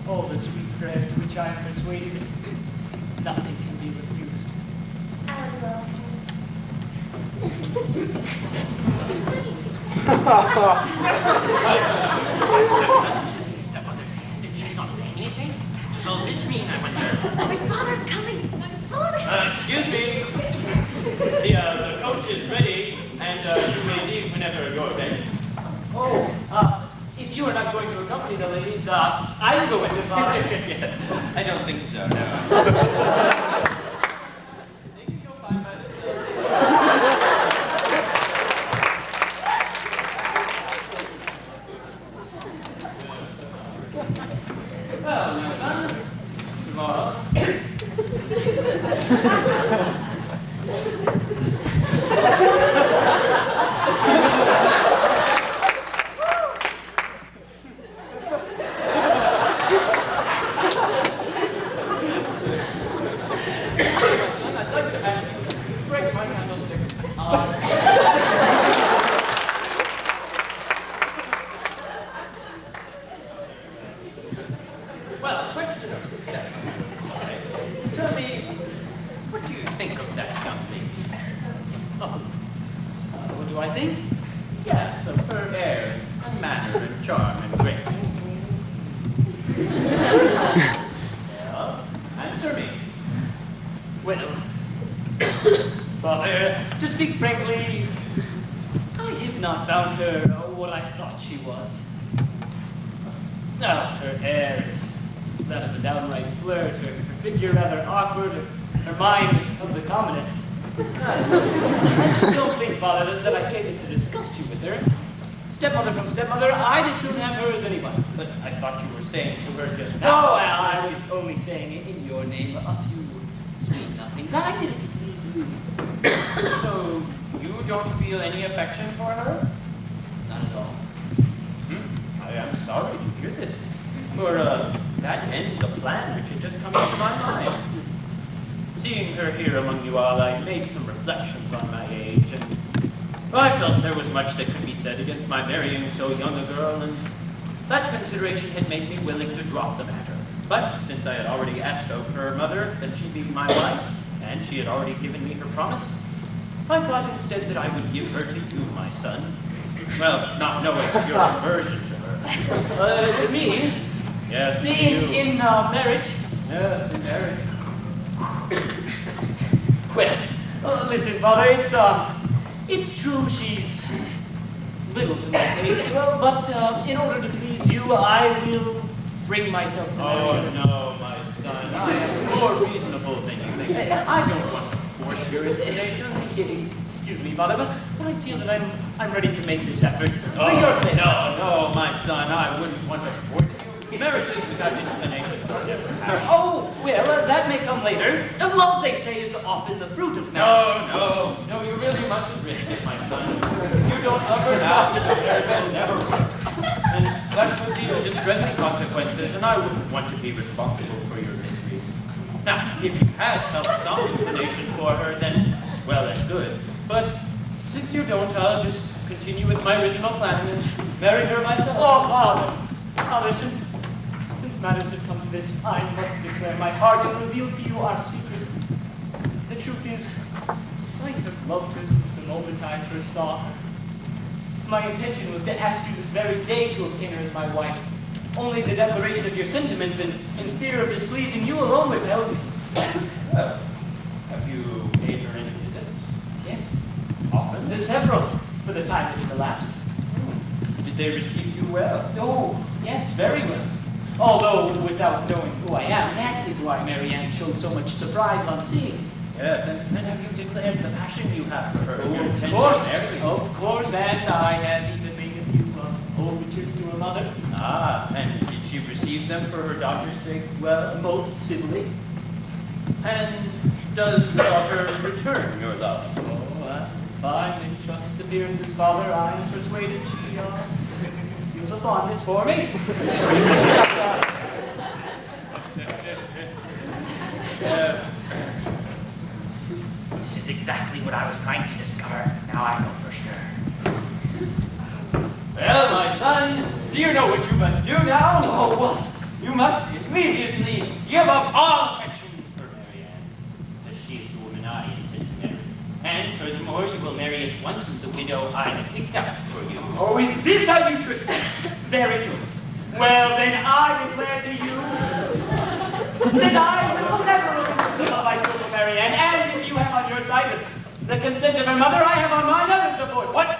all the sweet prayers to which I am persuaded that nothing can be refused. I will. Stepmother's hand, and she's not saying anything? Does all this mean, I wonder? My father's coming. My father. Excuse me. The coach is ready, and you may leave whenever you're ready. Oh, if you are not going to accompany the ladies, I will go with the father. I don't think so, no. Well, my son, tomorrow. also, I think. Yes, of her air and manner and charm and grace. Well, answer me. Well, Father, to speak frankly, I have not found her what I thought she was. Her air is that of a downright flirt, her figure rather awkward, her mind of the commonest. Don't think, Father, that I say this to disgust you with her. Stepmother from stepmother, I'd as soon have her as anyone. But I thought you were saying to her just Oh, now. well, I was only saying in your name a few sweet nothings. I did it to please you. So, you don't feel any affection for her? Not at all. I am sorry to hear this. For that ends a plan which had just come into my mind. Seeing her here among you all, I made some reflections on my age, and I felt there was much that could be said against my marrying so young a girl, and that consideration had made me willing to drop the matter. But since I had already asked of her mother that she be my wife, and she had already given me her promise, I thought instead that I would give her to you, my son. Well, not knowing your aversion to her. To me? Yes, to you. In marriage? Yes, in marriage. Well, listen, Father, it's true she's little to my taste, but in order to please you, I will bring myself to marry Oh, her. no, my son. I am more reasonable than you think. I don't want to force your inclination. Excuse me, Father, but I feel that I'm ready to make this effort. For Oh, your sake. no, my son. I wouldn't want to force you. Marriages without inclination are never happy. Oh, well, that may come later. Love, they say, is often the fruit of marriage. No, you really mustn't risk it, my son. If you don't love her now, there will never work. And that would lead to distressing consequences, and I wouldn't want to be responsible for your miseries. Now, if you had felt some inclination for her, then well and good. But since you don't, I'll just continue with my original plan and marry her myself. Oh, Father, since matters have come to this, I must declare my heart and reveal to you our secret. The truth is, I have loved her since the moment I first saw her. My intention was to ask you this very day to obtain her as my wife. Only the declaration of your sentiments and fear of displeasing you alone repelled me. Have you paid her any visits? Yes, Often? there's several for the time that elapsed. Did they receive you well? Oh, yes, very well. Although, without knowing who I am, that is why Marianne showed so much surprise on seeing me. Yes, and have you declared the passion you have for her? Oh, your of intention course, in marrying? of course, and I have even made a few overtures to her mother. Ah, and did she receive them for her daughter's sake well? Most civilly. And does the daughter return your love? Oh, fine in just appearances, Father. I am persuaded she feels a fondness for me. This is exactly what I was trying to discover. Now I know for sure. Well, my son, do you know what you must do now? Oh, what? You must immediately give up all affection for Marianne, as she is the woman I intend to marry. And furthermore, you will marry at once the widow I have picked out for you. Oh, is this how you treat me? Very good. Well, then I declare to you that I will never lose the love I feel for Marianne. And if you have on your side the consent of her mother, I have on mine other support. What?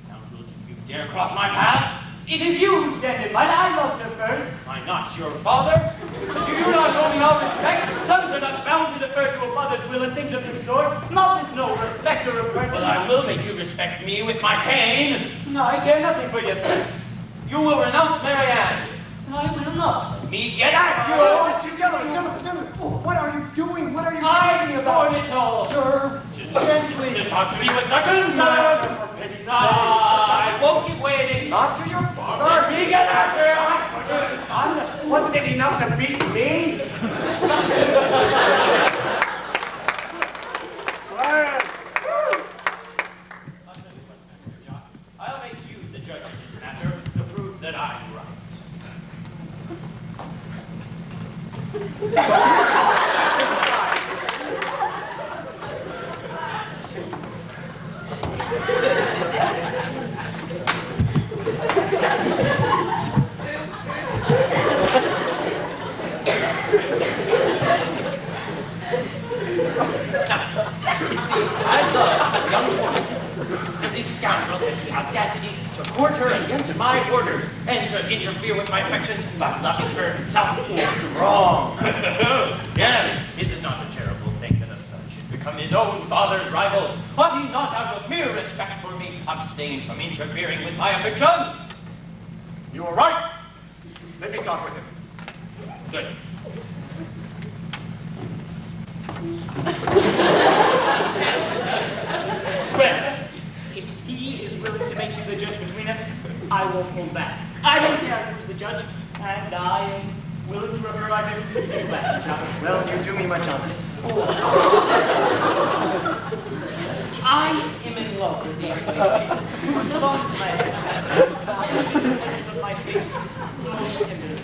Scoundrel, you dare cross my path? It is you who stand in mine. I loved her first. Am I not your father? Do you not owe me all respect? Sons are not bound to defer to a father's will in things of this sort. Love is no respecter of persons. Well, I will make you respect me with my cane. No, I care nothing for your thanks. You will renounce Marianne. I will not. Let me get at you. Gentlemen, what are you doing? What are you I talking about? scorn it all. Sir, gently. To talk to me with such a Master, for pity's sake. I won't give way to Not to your father. Let me get at you. Son, wasn't it enough to beat me? I'll make you the judge of this matter to prove that I'm right. court her against my orders, and to interfere with my affections by loving her himself. It's wrong. Yes, is it not a terrible thing that a son should become his own father's rival? Ought he not, out of mere respect for me, abstain from interfering with my affections? You are right. Let me talk with him. Good. Well, if he is willing to make you the judge between us, I won't hold back. I don't care who's the judge, and I am willing to refer our differences to you back, John. Well, you do me much honor. I am in love with these ladies, who belongs to my affections, of my faith, most tenderly.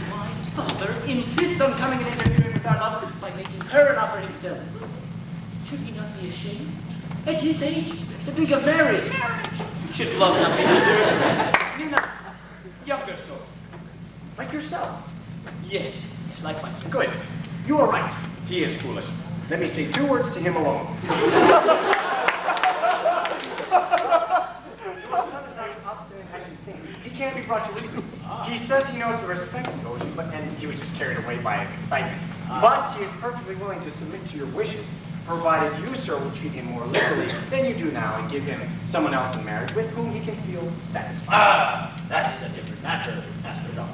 My father insists on coming and interfering with our love by making her an offer himself. Should he not be ashamed? At his age, to think of marriage. Should love not be deserved? Nina, younger soul. Like yourself. Yes, it's like myself. Good. You are right. He is foolish. Let me say 2 words to him alone. Your son is not as obstinate as you think. He can't be brought to reason. He says he knows the respect he owes you, and he was just carried away by his excitement. But he is perfectly willing to submit to your wishes, provided you, sir, will treat him more liberally than you do now and give him someone else in marriage with whom he can feel satisfied. Ah, that is a different matter, Master Doc.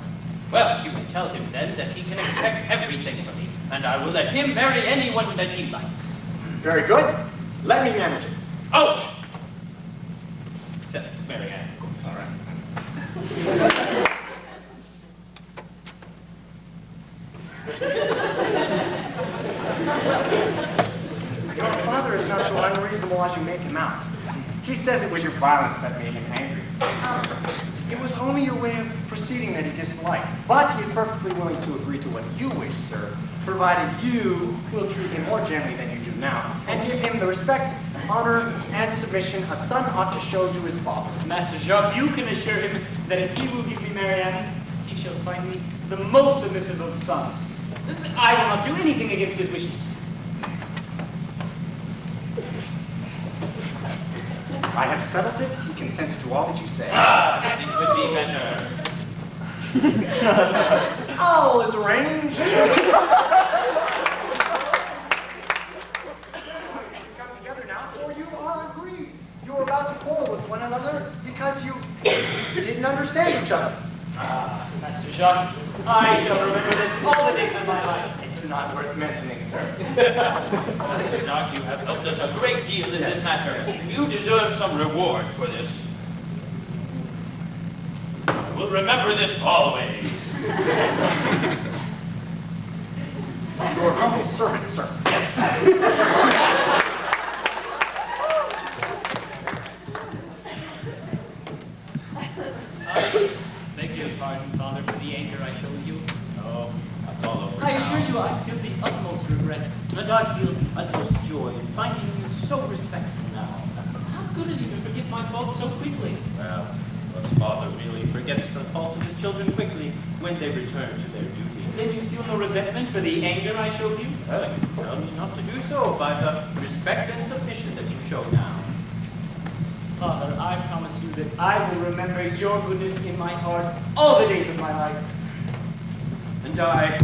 Well, you can tell him then that he can expect everything from me, and I will let him marry anyone that he likes. Very good. Let me manage it. Oh! Except Mary Ann, of course. All right. Your father is not so unreasonable as you make him out. He says it was your violence that made him angry. It was only your way of proceeding that he disliked. But he is perfectly willing to agree to what you wish, sir, provided you will treat him more gently than you do now, and give him the respect, honor, and submission a son ought to show to his father. Master Jacques, you can assure him that if he will give me Marianne, he shall find me the most submissive of sons. I will not do anything against his wishes. I have settled it. He consents to all that you say. Ah, it could be better. All is arranged. Come together now, for you are agreed. You are about to quarrel with one another because you didn't understand each other. Ah, Master Jacques, I shall remember this all the days of my life. It's not worth mentioning, sir. Master Jacques, you have helped us a great deal in this matter. You deserve some reward for this. I will remember this always. Your humble servant, sir. Beg your pardon, Father, for the anger I showed you. Oh, that's all over I now. assure you I feel the utmost regret, and I feel the utmost joy in finding you so respectful now. How good of you to forgive my faults so quickly. Well, a father really forgets the faults of his children quickly when they return to their duty. Then you feel no resentment for the anger I showed you? Well, you tell me not to do so by the respect and submission that you show now. Father, I promise you that I will remember your goodness in my heart all the days of my life. And I,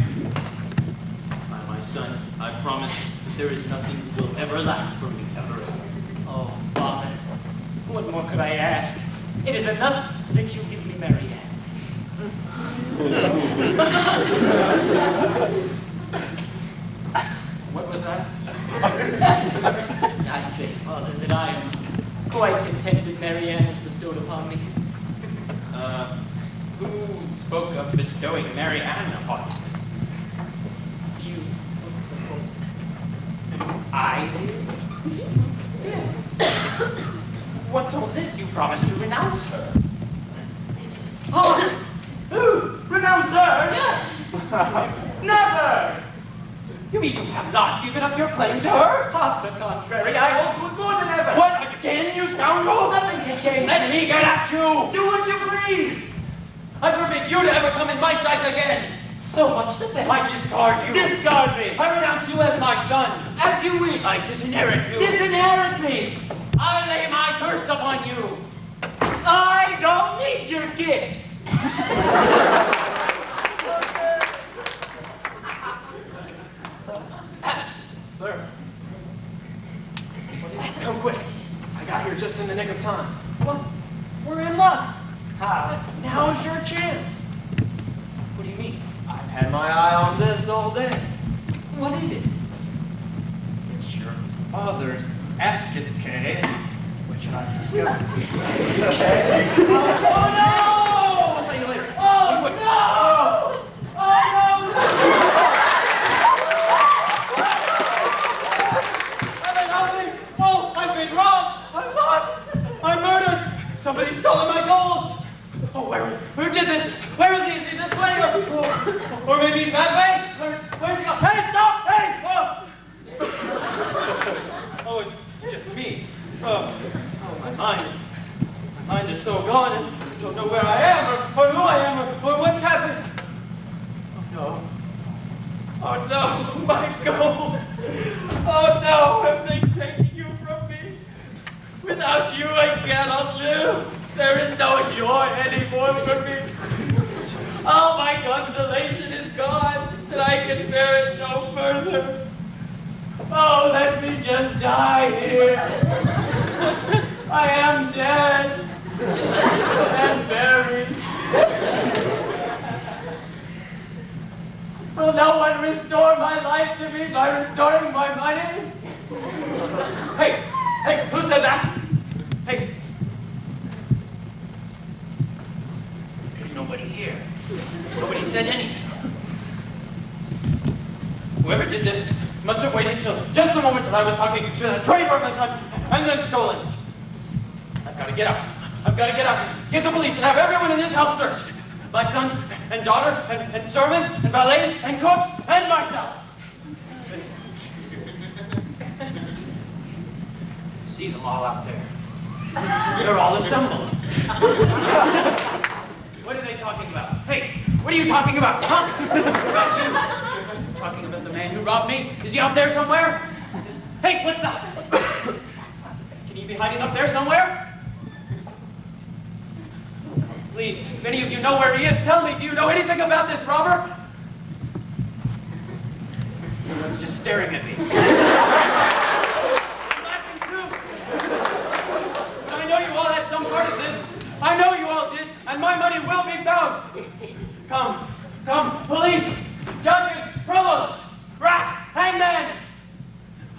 my son, I promise that there is nothing you will ever lack from me, ever. Oh, Father, what more could I ask? It is enough that you give me Marianne. What was that? I say, Father, that I am quite content that Marianne is bestowed upon me. Who spoke of bestowing Mary Ann upon you? You, of course. I did? Yes. What's all this? You promised to renounce her. Oh! Who? Renounce her? Yes! Never! You mean you have not given up your claim to her? On the contrary, I hold to it more than ever. What again, you scoundrel? Nothing can change. Let me get at you! Do what you please! I forbid you to ever come in my sight again! So much the better. I discard you. Discard me! I renounce you as my son. As you wish! I disinherit you. Disinherit me! I lay my curse upon you. Ah! don't need your gifts. Sir. Come quick. I got here just in the nick of time. Well, we're in luck. Now's your chance. What do you mean? I've had my eye on this all day. What is it? It's your father's asket key, which I've discovered. Oh no! I'll tell you later. Oh Wait, no! Oh no! I've been nothing. Oh, I've been robbed. I'm lost. I'm murdered. Somebody's stolen my gold. Oh, who did this? Where is he? Is he this way? Or maybe he's that way? Where's he going? Hey, stop! Hey! Oh! Oh, it's just me. Oh, my mind is so gone. I don't know where I am, or who I am, or what's happened. Oh no, my gold. Oh no, have they taken you from me? Without you, I cannot live. There is no joy anymore for me. All my consolation is gone, and I can bear it no further. Oh, let me just die here. I am dead and buried. Will no one restore my life to me by restoring my money? Hey, who said that? Hey. There's nobody here. Nobody said anything. Whoever did this must have waited till just the moment that I was talking to the traitor of my son and then stolen it. I've got to get out. I've got to get out. Get the police and have everyone in this house searched. My sons and daughter and servants and valets and cooks and myself. See them all out there. They're all assembled. What are they talking about? Hey, what are you talking about? Huh? About you? Talking about the man who robbed me? Is he out there somewhere? Hey, what's that? Can he be hiding up there somewhere? Please, if any of you know where he is, tell me, do you know anything about this robber? Everyone's just staring at me. I'm laughing too. I know you all had some part of this. I know you all did, and my money will be found. Come, police, judges, provost, rack, hangman.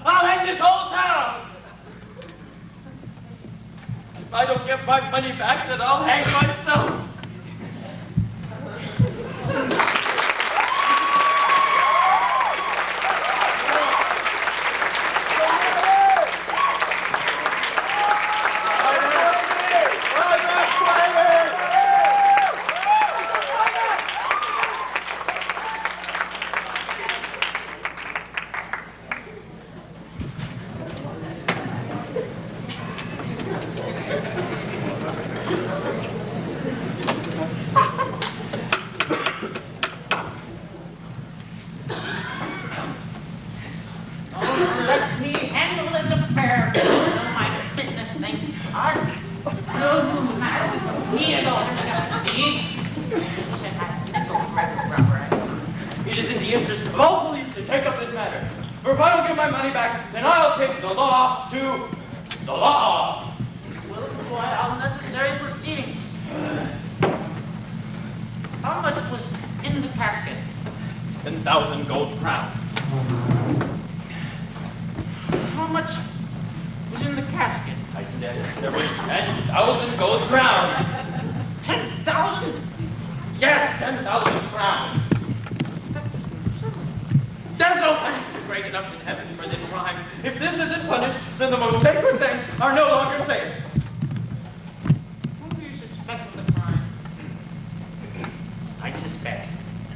I'll hang this whole town. If I don't get my money back, then I'll hang myself. Let me handle this affair. No my business thing. It's no matter with me at all. It is in the interest of all police to take up this matter. For if I don't get my money back, then I'll take the law to the law. Will require all necessary proceedings. How much was in the casket? 10,000 gold crowns. How much was in the casket? I said there were 10,000 gold crowns. 10,000? Yes, 10,000 crowns. There's no punishment great enough in heaven for this crime. If this isn't punished, then the most sacred things are no longer safe. Who do you suspect of the crime? I suspect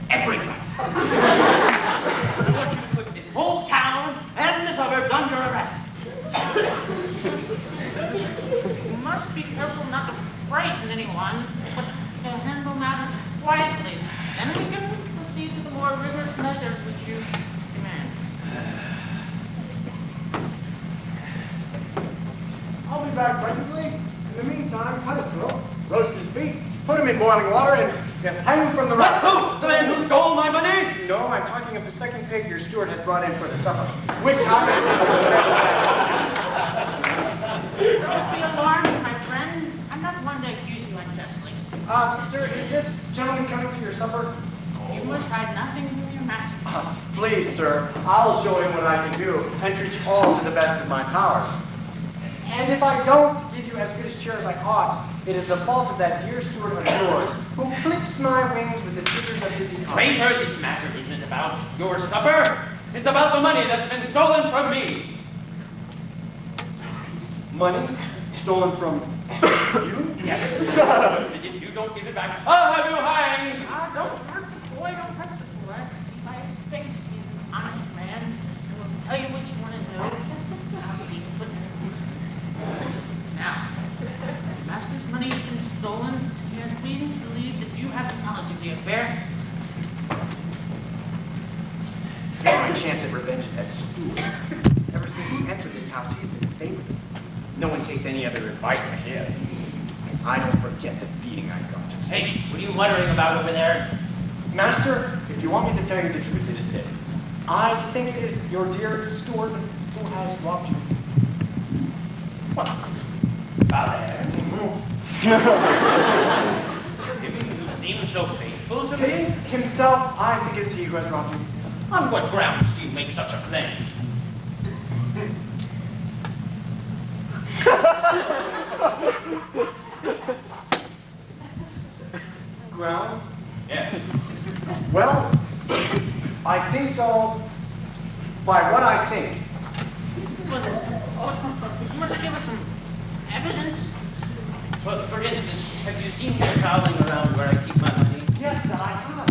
everyone. I want you to put this whole town and the suburbs under arrest. You must be careful not to frighten anyone, but to handle matters quietly. Then we can proceed to the more rigorous measures which you demand. I'll be back presently. In the meantime, cut his throat, roast his him in boiling water and yes, hang him from the What? rack. Who? The man who stole my money? No, I'm talking of the second pig your steward has brought in for the supper, which happens Don't be alarmed, my friend. I'm not one to accuse you unjustly. Sir, is this gentleman coming to your supper? You must hide nothing from your master. Please, sir, I'll show him what I can do and treat you all to the best of my power. And if I don't give you as good a cheer as I ought, it is the fault of that dear steward of yours who clips my wings with the scissors of his economy. Traitor, this matter isn't about your supper. It's about the money that's been stolen from me. Money stolen from you? Yes. And if you don't give it back, I'll have you hanged. Don't hurt the boy, don't hurt the boy. See by his face, he's an honest man, and will tell you what you want to know. How deep with it. Now, master's money has been stolen. He has reason to believe that you have knowledge of the affair. Here's my chance at revenge at that steward. Ever since he entered this house, he's been favored. No one takes any other advice than his. I don't forget the beating I got. Hey, what are you muttering about over there? Master, if you want me to tell you the truth, it is this. I think it is your dear steward who has robbed you. What? Father. Him who seems so faithful to me? Himself, I think it is he who has robbed you. On what grounds do you make such a claim? Grounds? Yes. Well, I think so by what I think. You must give us some evidence. Well, for instance, have you seen me prowling around where I keep my money? Yes, I have.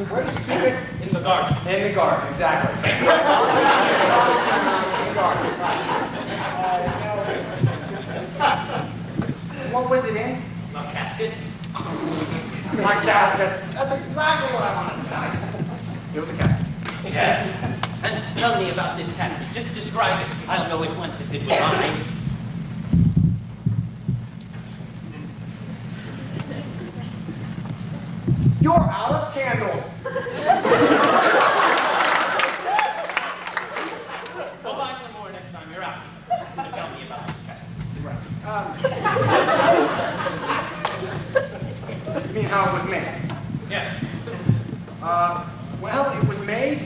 Where did you keep it? In the garden. In the garden, exactly. In the garden. What was it in? A casket? My casket. That's exactly what I wanted to know. It was a casket. Yeah. And tell me about this casket. Just describe it. I'll know at once if it was mine. You're out of candles. Go buy some more next time you're out. And tell me about this casket. You mean how it was made? Yes. Well, it was made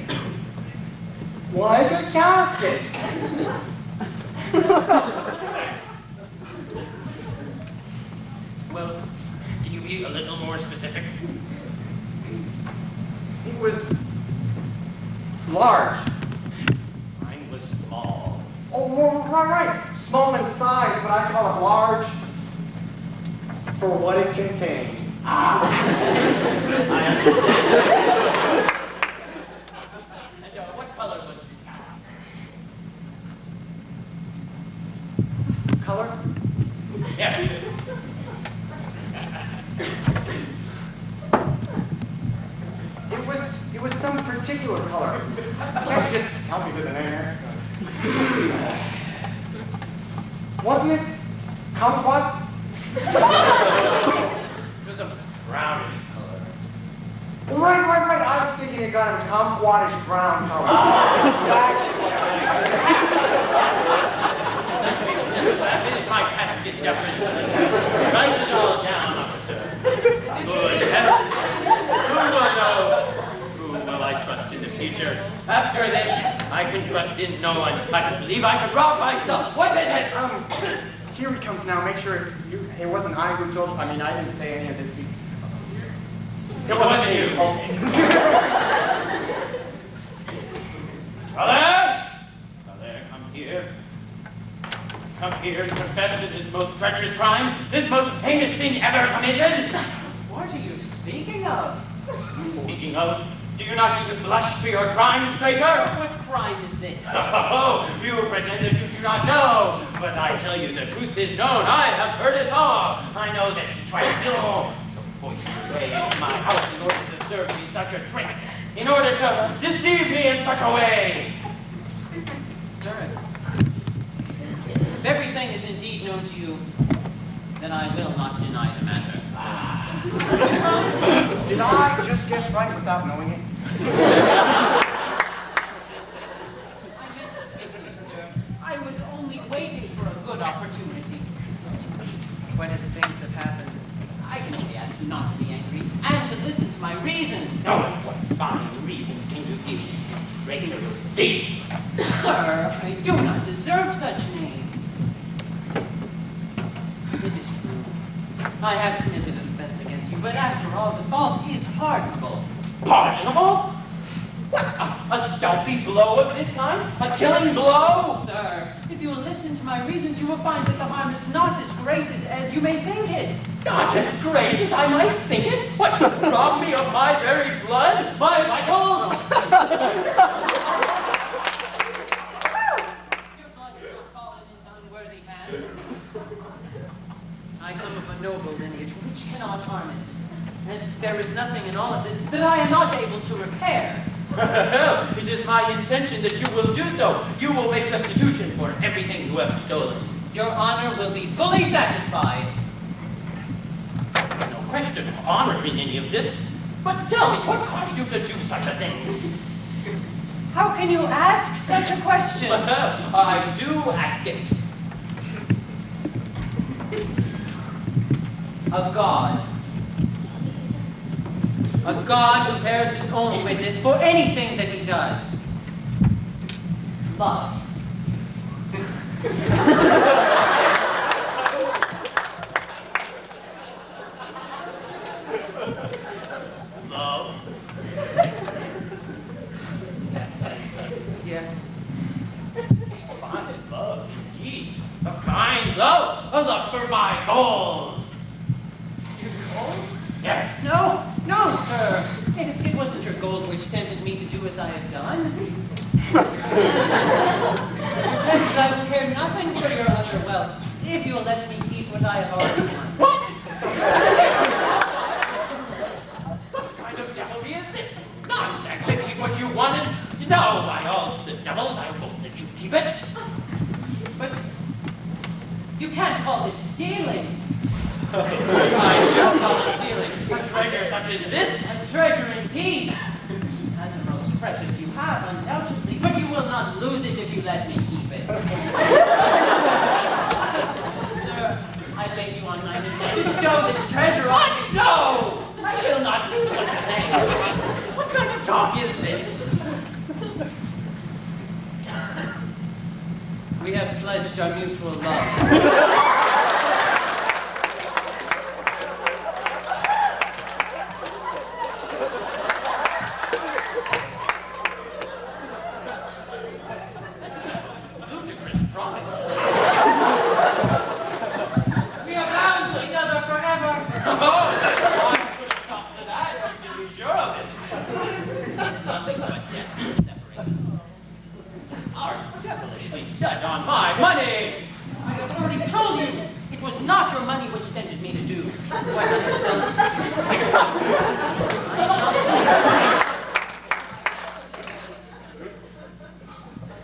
like a casket. Well, can you be a little more specific? It was large. Mine was small. Oh, right. Small in size, but I call it large for what it contained. I understand. And what color was this casket? Color? Yes. It was some particular color. Can't you just help me with the name here? Wasn't it kumquat? It was a brownish color. Right. I was thinking it got a kumquatish brown color. Exactly. That makes sense. That is my casket definition. Write it all down, officer. Good heavens. Who will know? Who will I trust in the future? After this, I can trust in no one. I can believe I can rob myself. What is it? Here he comes now. Make sure it wasn't I who told. I mean, I didn't say any of this. It wasn't you. Father, come here. Come here to confess to this most treacherous crime, this most heinous sin ever committed. What are you speaking of? Speaking of, do you not even blush for your crime, traitor? What crime is this? Oh, you pretend that you do not know. But I tell you, the truth is known. I have heard it all. I know that he tried to foist his way into my house in order to serve me such a trick, in order to deceive me in such a way. Sir, if everything is indeed known to you, then I will not deny the matter. Did I just guess right without knowing it? I meant to speak to you, sir. I was only waiting for a good opportunity. But as things have happened, I can only ask you not to be angry and to listen to my reasons. Oh, what fine reasons can you give me, you traitorous thief? Sir, I do not deserve such names. It is true. I have committed an offense against you, but after all, the fault is pardonable. Pardonable? What, a stealthy blow of this kind? A killing blow? Sir, if you will listen to my reasons, you will find that the harm is not as great as you may think it. Not as great as I might think it? What, to rob me of my very blood? My vitals? Your blood has not fallen into unworthy hands. I come of a noble lineage which cannot harm it. And there is nothing in all of this that I am not able to repair. It is my intention that you will do so. You will make restitution for everything you have stolen. Your honor will be fully satisfied. No question of honor in any of this. But tell me, what caused you to do such a thing? How can you ask such a question? I do ask it. A god. A god who bears his own witness for anything that he does. Love. Love? Yes. Fine love, indeed. A fine love. A love for my gold. Your gold? Yes. No, no, sir. It wasn't your gold which tempted me to do as I have done. You protested I will care nothing for your other wealth, if you will let me keep what I have already won. What? What kind of devilry is this? Nonsense. To keep what you wanted? No, by all the devils, I won't let you keep it. But you can't call this stealing. I do call it stealing. A treasure such as this? A treasure indeed. And the most precious you have, undoubtedly. But you will not lose it if you let me keep it. Sir, I beg you on my knees, bestow this treasure on me. No! I will not do such a thing. What kind of talk is this? We have pledged our mutual love. We are bound to each other forever. Oh, I could have stopped to that. You can be sure of it. Nothing but death will separate us. Are devilishly set on my money. I have already told you, it was not your money which tempted me to do what I have done.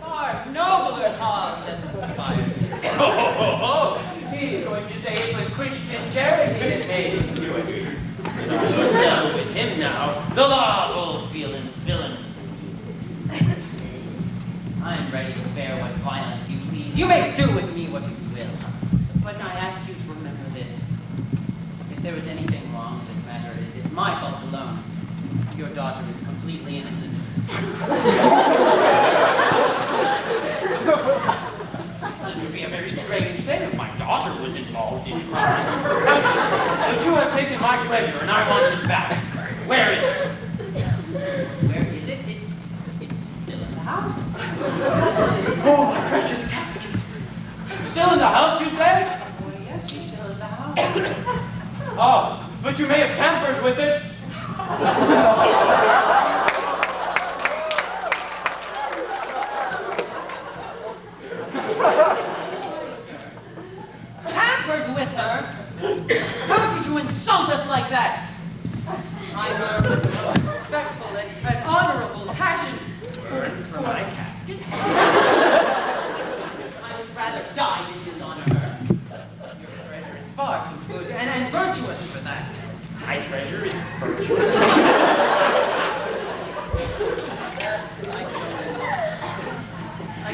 Far nobler cause has inspired me. He's going to say it was Christian charity that made him do it. Still with him now, the law will villain. I am ready to bear what violence you please. You may do with me what you will. But I ask you to remember this. If there is anything wrong in this matter, it is my fault alone. Your daughter is completely innocent. It would be a very strange thing if my daughter was involved in crime. But you have taken my treasure and I want it back. Where is it? Where is it? It's still in the house. Oh, my precious casket. Still in the house, you say? Oh, yes, she's still in the house. Oh, but you may have tampered with it. Tampered with her? How could you insult us like that? I learned the most respectful and honorable passion for my casket. I would rather die than dishonor her. Your treasure is far too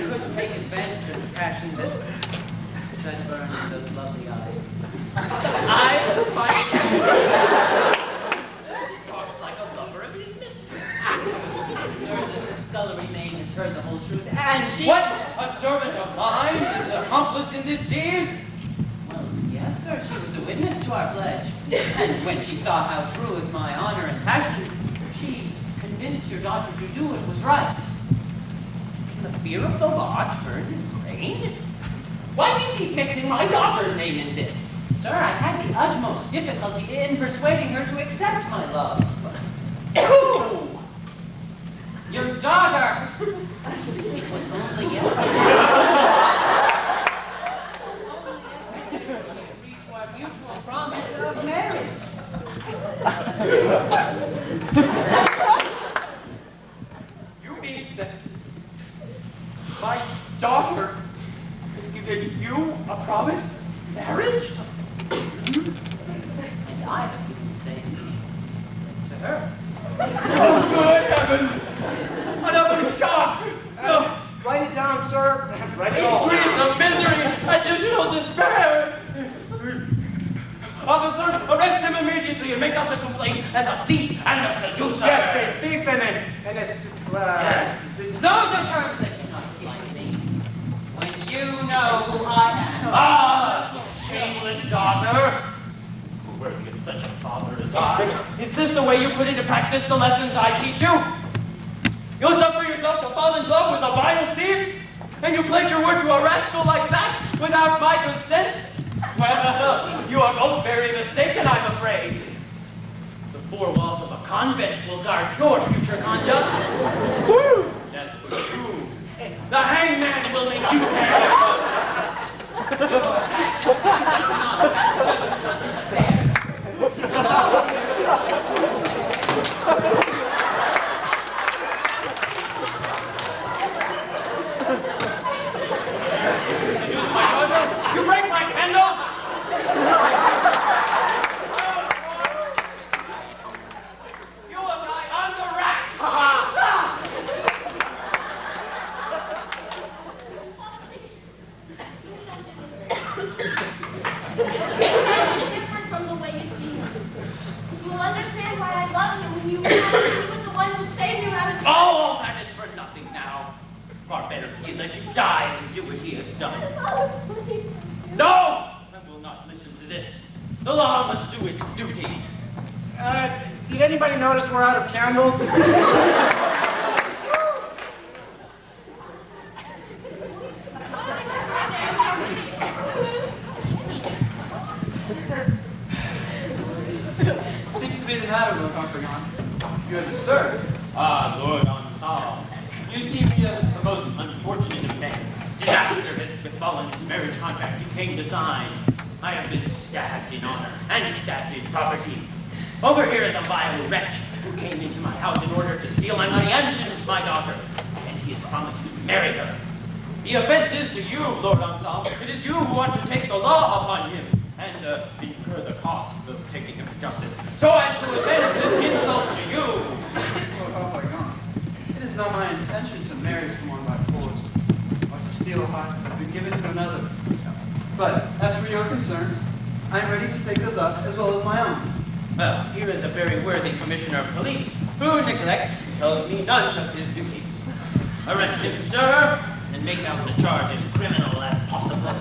couldn't take advantage of the passion that burned in those lovely eyes. Eyes of my castle. Talks like a lover of his mistress. Sir, the scullery maid has heard the whole truth, and she... What? A servant of mine is an accomplice in this deed? Well, yes, sir, she was a witness to our pledge. And when she saw how true is my honor and passion, she convinced your daughter to do what was right. The fear of the law turned his brain? Why do you keep mixing my daughter's name in this? Sir, I had the utmost difficulty in persuading her to accept my love. Who? Your daughter! It was only yesterday. Only yesterday she agreed to our mutual promise of marriage. You mean that my daughter has given you a promise of marriage? And I have given the same to her. Oh, good heavens! Another shock! Write it down, sir. Write it all. Increase of misery! Additional despair! Officer, arrest him immediately and make out the complaint as a thief and a seducer! Yes, a thief and a Yes. Those are terms that do not apply to me. When you know who I am. Ah, shameless daughter! Who were with such a father as I? Is this the way you put into practice the lessons I teach you? You'll suffer yourself to fall in love with a vile thief? And you pledge your word to a rascal like that without my consent? Well, you are both very mistaken, I'm afraid. The four walls of a convent will guard your future conduct. Woo! As for you, The hangman will make you pay. my daughter, you break my candles! You will die on the rack! Different from the way you see him. You will understand why I love him when you realize he was the one who saved me when I was... Oh, all that is for nothing now. Far better he let you die than do what he has done. Oh, please. No! I will not listen to this. The law must do its duty. Did anybody notice we're out of candles? Seems to be the matter, Lord Harpagon. You are disturbed. Ah, Lord Onsal, you see me as the most unfortunate of men. Disaster has befallen this marriage contract you came to sign. I have been stabbed in honor and stabbed in property. Over here is a vile wretch who came into my house in order to steal my money and seduce my daughter, and he has promised to marry her. The offense is to you, Lord Onsal. It is you who want to take the law upon him and incur the costs of taking him to justice, so as to avenge this insult to you. Lord Harpagon, it is not my intention to marry someone by force, or to steal a heart that has been given to another. But as for your concerns, I am ready to take those up as well as my own. Well, here is a very worthy commissioner of police who neglects, tells me, none of his duties. Arrest him, sir, and make out the charge as criminal as possible.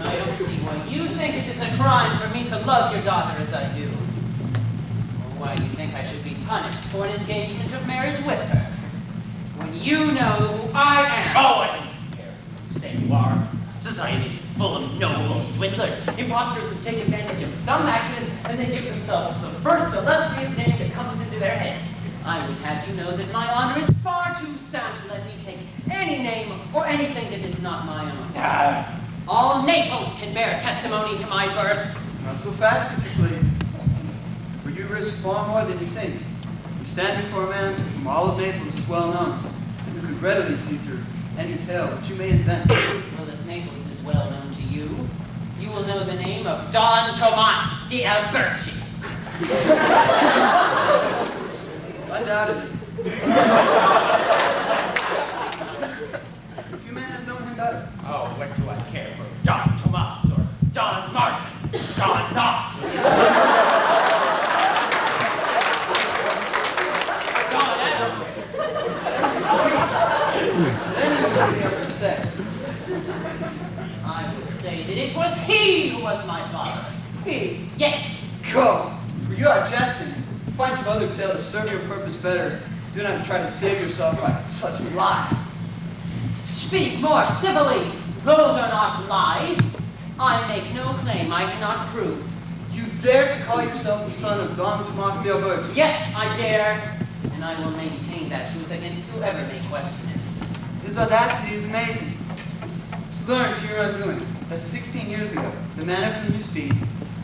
I don't see why you think it is a crime for me to love your daughter as I do. Or why you think I should be punished for an engagement of marriage with her. When you know who I am. Oh, I don't care who you say you are. Society is full of noble swindlers, imposters who take advantage of some accidents, and they give themselves the first illustrious name that comes into their head. I would have you know that my honor is far too sound to let me take any name or anything that is not my own. All Naples can bear testimony to my birth. Not so fast, if you please. For you risk far more than you think. You stand before a man to whom all of Naples is well known, and who could readily see through any tale which you may invent. Well, if Naples is well known to you, you will know the name of Don Tomas di Alberti. I doubted it. he who was my father. Me? Yes. Go. For you are jesting. Find some other tale to serve your purpose better. Do not try to save yourself by such lies. Speak more civilly. Those are not lies. I make no claim I cannot prove. You dare to call yourself the son of Don Tomas de Alberto? Yes, I dare, and I will maintain that truth against whoever may question it. His audacity is amazing. Learn to your undoing that 16 years ago, the man of whom you speak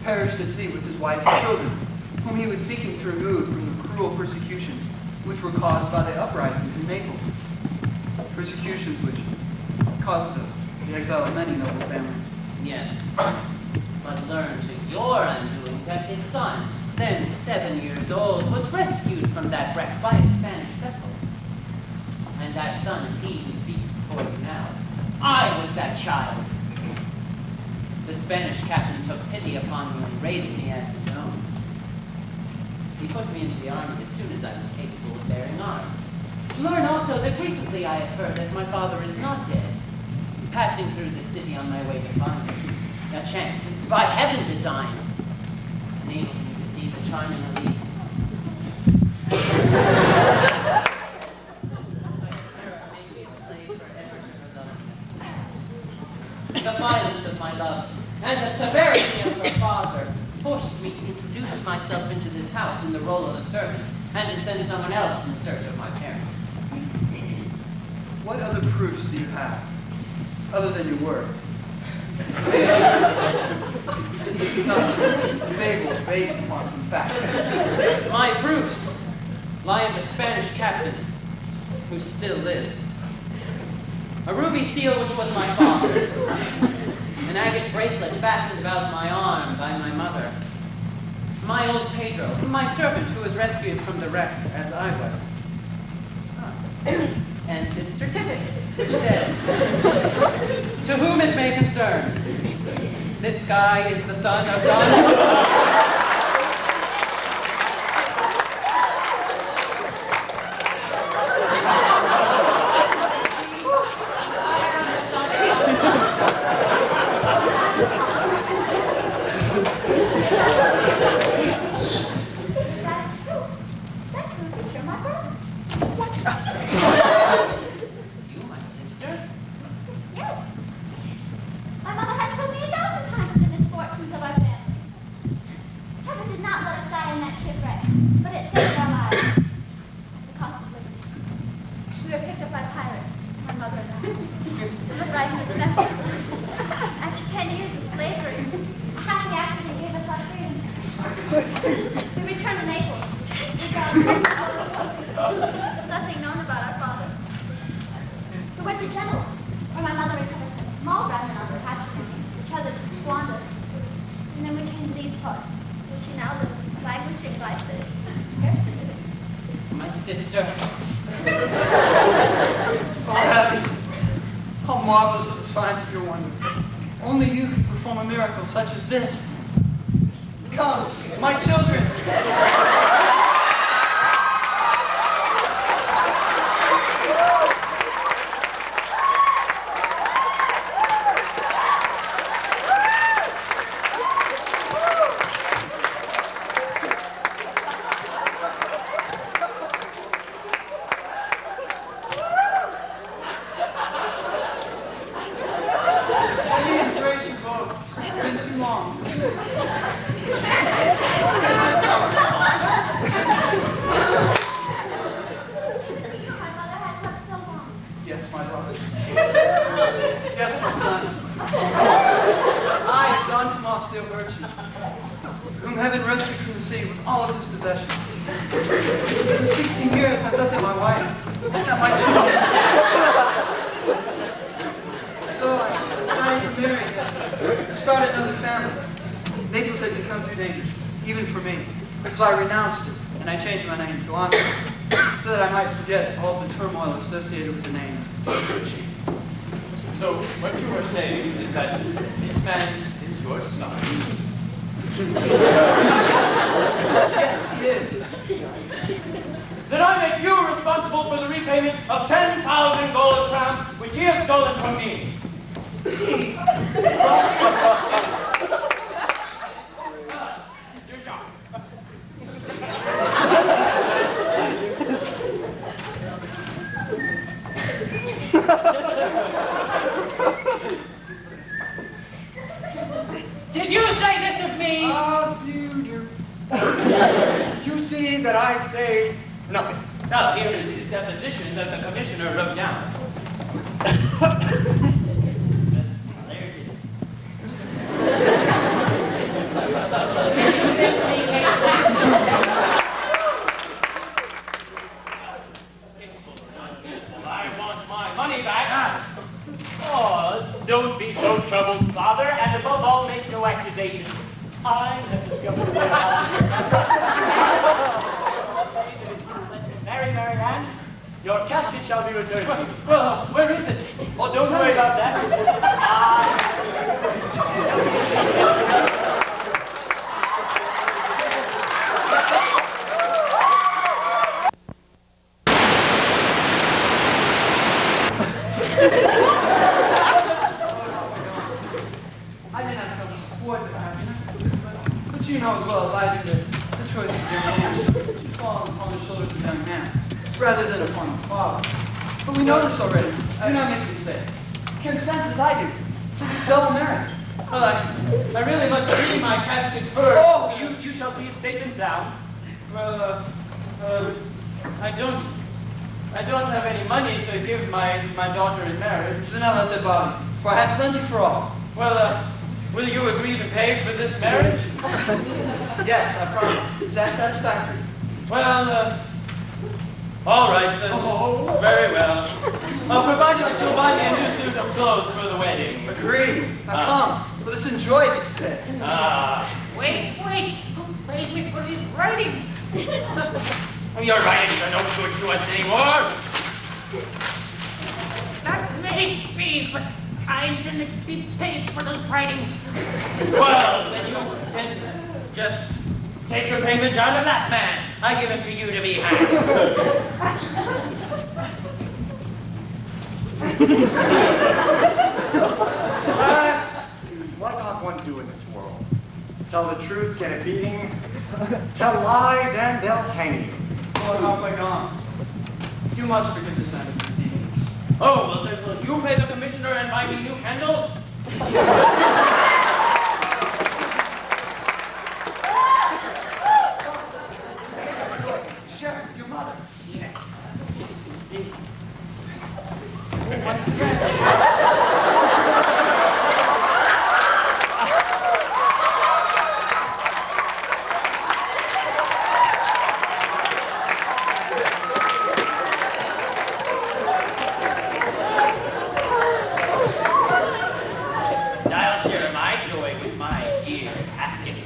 perished at sea with his wife and children, whom he was seeking to remove from the cruel persecutions which were caused by the uprisings in Naples. Persecutions which caused the exile of many noble families. Yes, but learn to your undoing that his son, then 7 years old, was rescued from that wreck by a Spanish vessel. And that son is he who speaks before you now. I was that child. The Spanish captain took pity upon me and raised me as his own. He put me into the army as soon as I was capable of bearing arms. Learn also that recently I have heard that my father is not dead. Passing through the city on my way to find him, a chance by heaven designed, enabled me to see the charming Elise. The violence of my love and the severity of her father forced me to introduce myself into this house in the role of a servant and to send someone else in search of my parents. What other proofs do you have, other than your word? This is not some fable based upon some fact. My proofs lie in the Spanish captain, who still lives. A ruby seal which was my father's. An agate bracelet fastened about my arm by my mother. My old Pedro, my servant who was rescued from the wreck as I was. And this certificate, which says, to whom it may concern, this guy is the son of Don. Such as this. Come, my children. So I renounced it, and I changed my name to Andre, so that I might forget all the turmoil associated with the name. So what you are saying is that this man is your son? Yes, he is. Then I make you responsible for the repayment of 10,000 gold crowns, which he has stolen from me. me. You see that I say nothing. Now, here is his deposition that the commissioner wrote down. There it is. I want my money back. Oh, don't be so troubled, father, and above all, make no accusations. I have discovered the warehouse. Marry, Marianne, your casket shall be returned to you. Well, where is it? Oh, don't worry about that. I did not come to thwart the happiness, but you know as well as I do that the choice of your hand should fall upon the shoulders of the young man, rather than upon the father. But we know this already. Do not make me say it. Consent as I do to this double marriage. Well, I really must see my casket first. Oh, you shall see it safe and sound. Well, I don't have any money to give my daughter in marriage. Do not let that bother you, for I have plenty for all. Well, will you agree to pay for this marriage? Yes, I promise. Is that satisfactory? Well, all right, sir. Oh. Very well. Provided that you'll buy me a new suit of clothes for the wedding. Agreed. Now come, let us enjoy this day. Wait. Who pays me for these writings? Your writings are no good to us anymore. That may be, but I didn't be paid for those writings. Well, then you can just take your payment out of that man. I give him to you to be hanged. Alas, what doth one do in this world? Tell the truth, get a beating. Tell lies, and they'll hang you. Lord Harpagon, you must forgive this man of deceiving. Oh, well, then will you pay the commissioner and buy me new candles? Sheriff, your mother. Yes. I'll share my joy with my dear casket.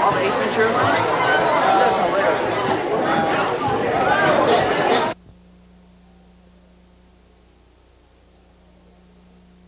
All the Ace Ventura lines?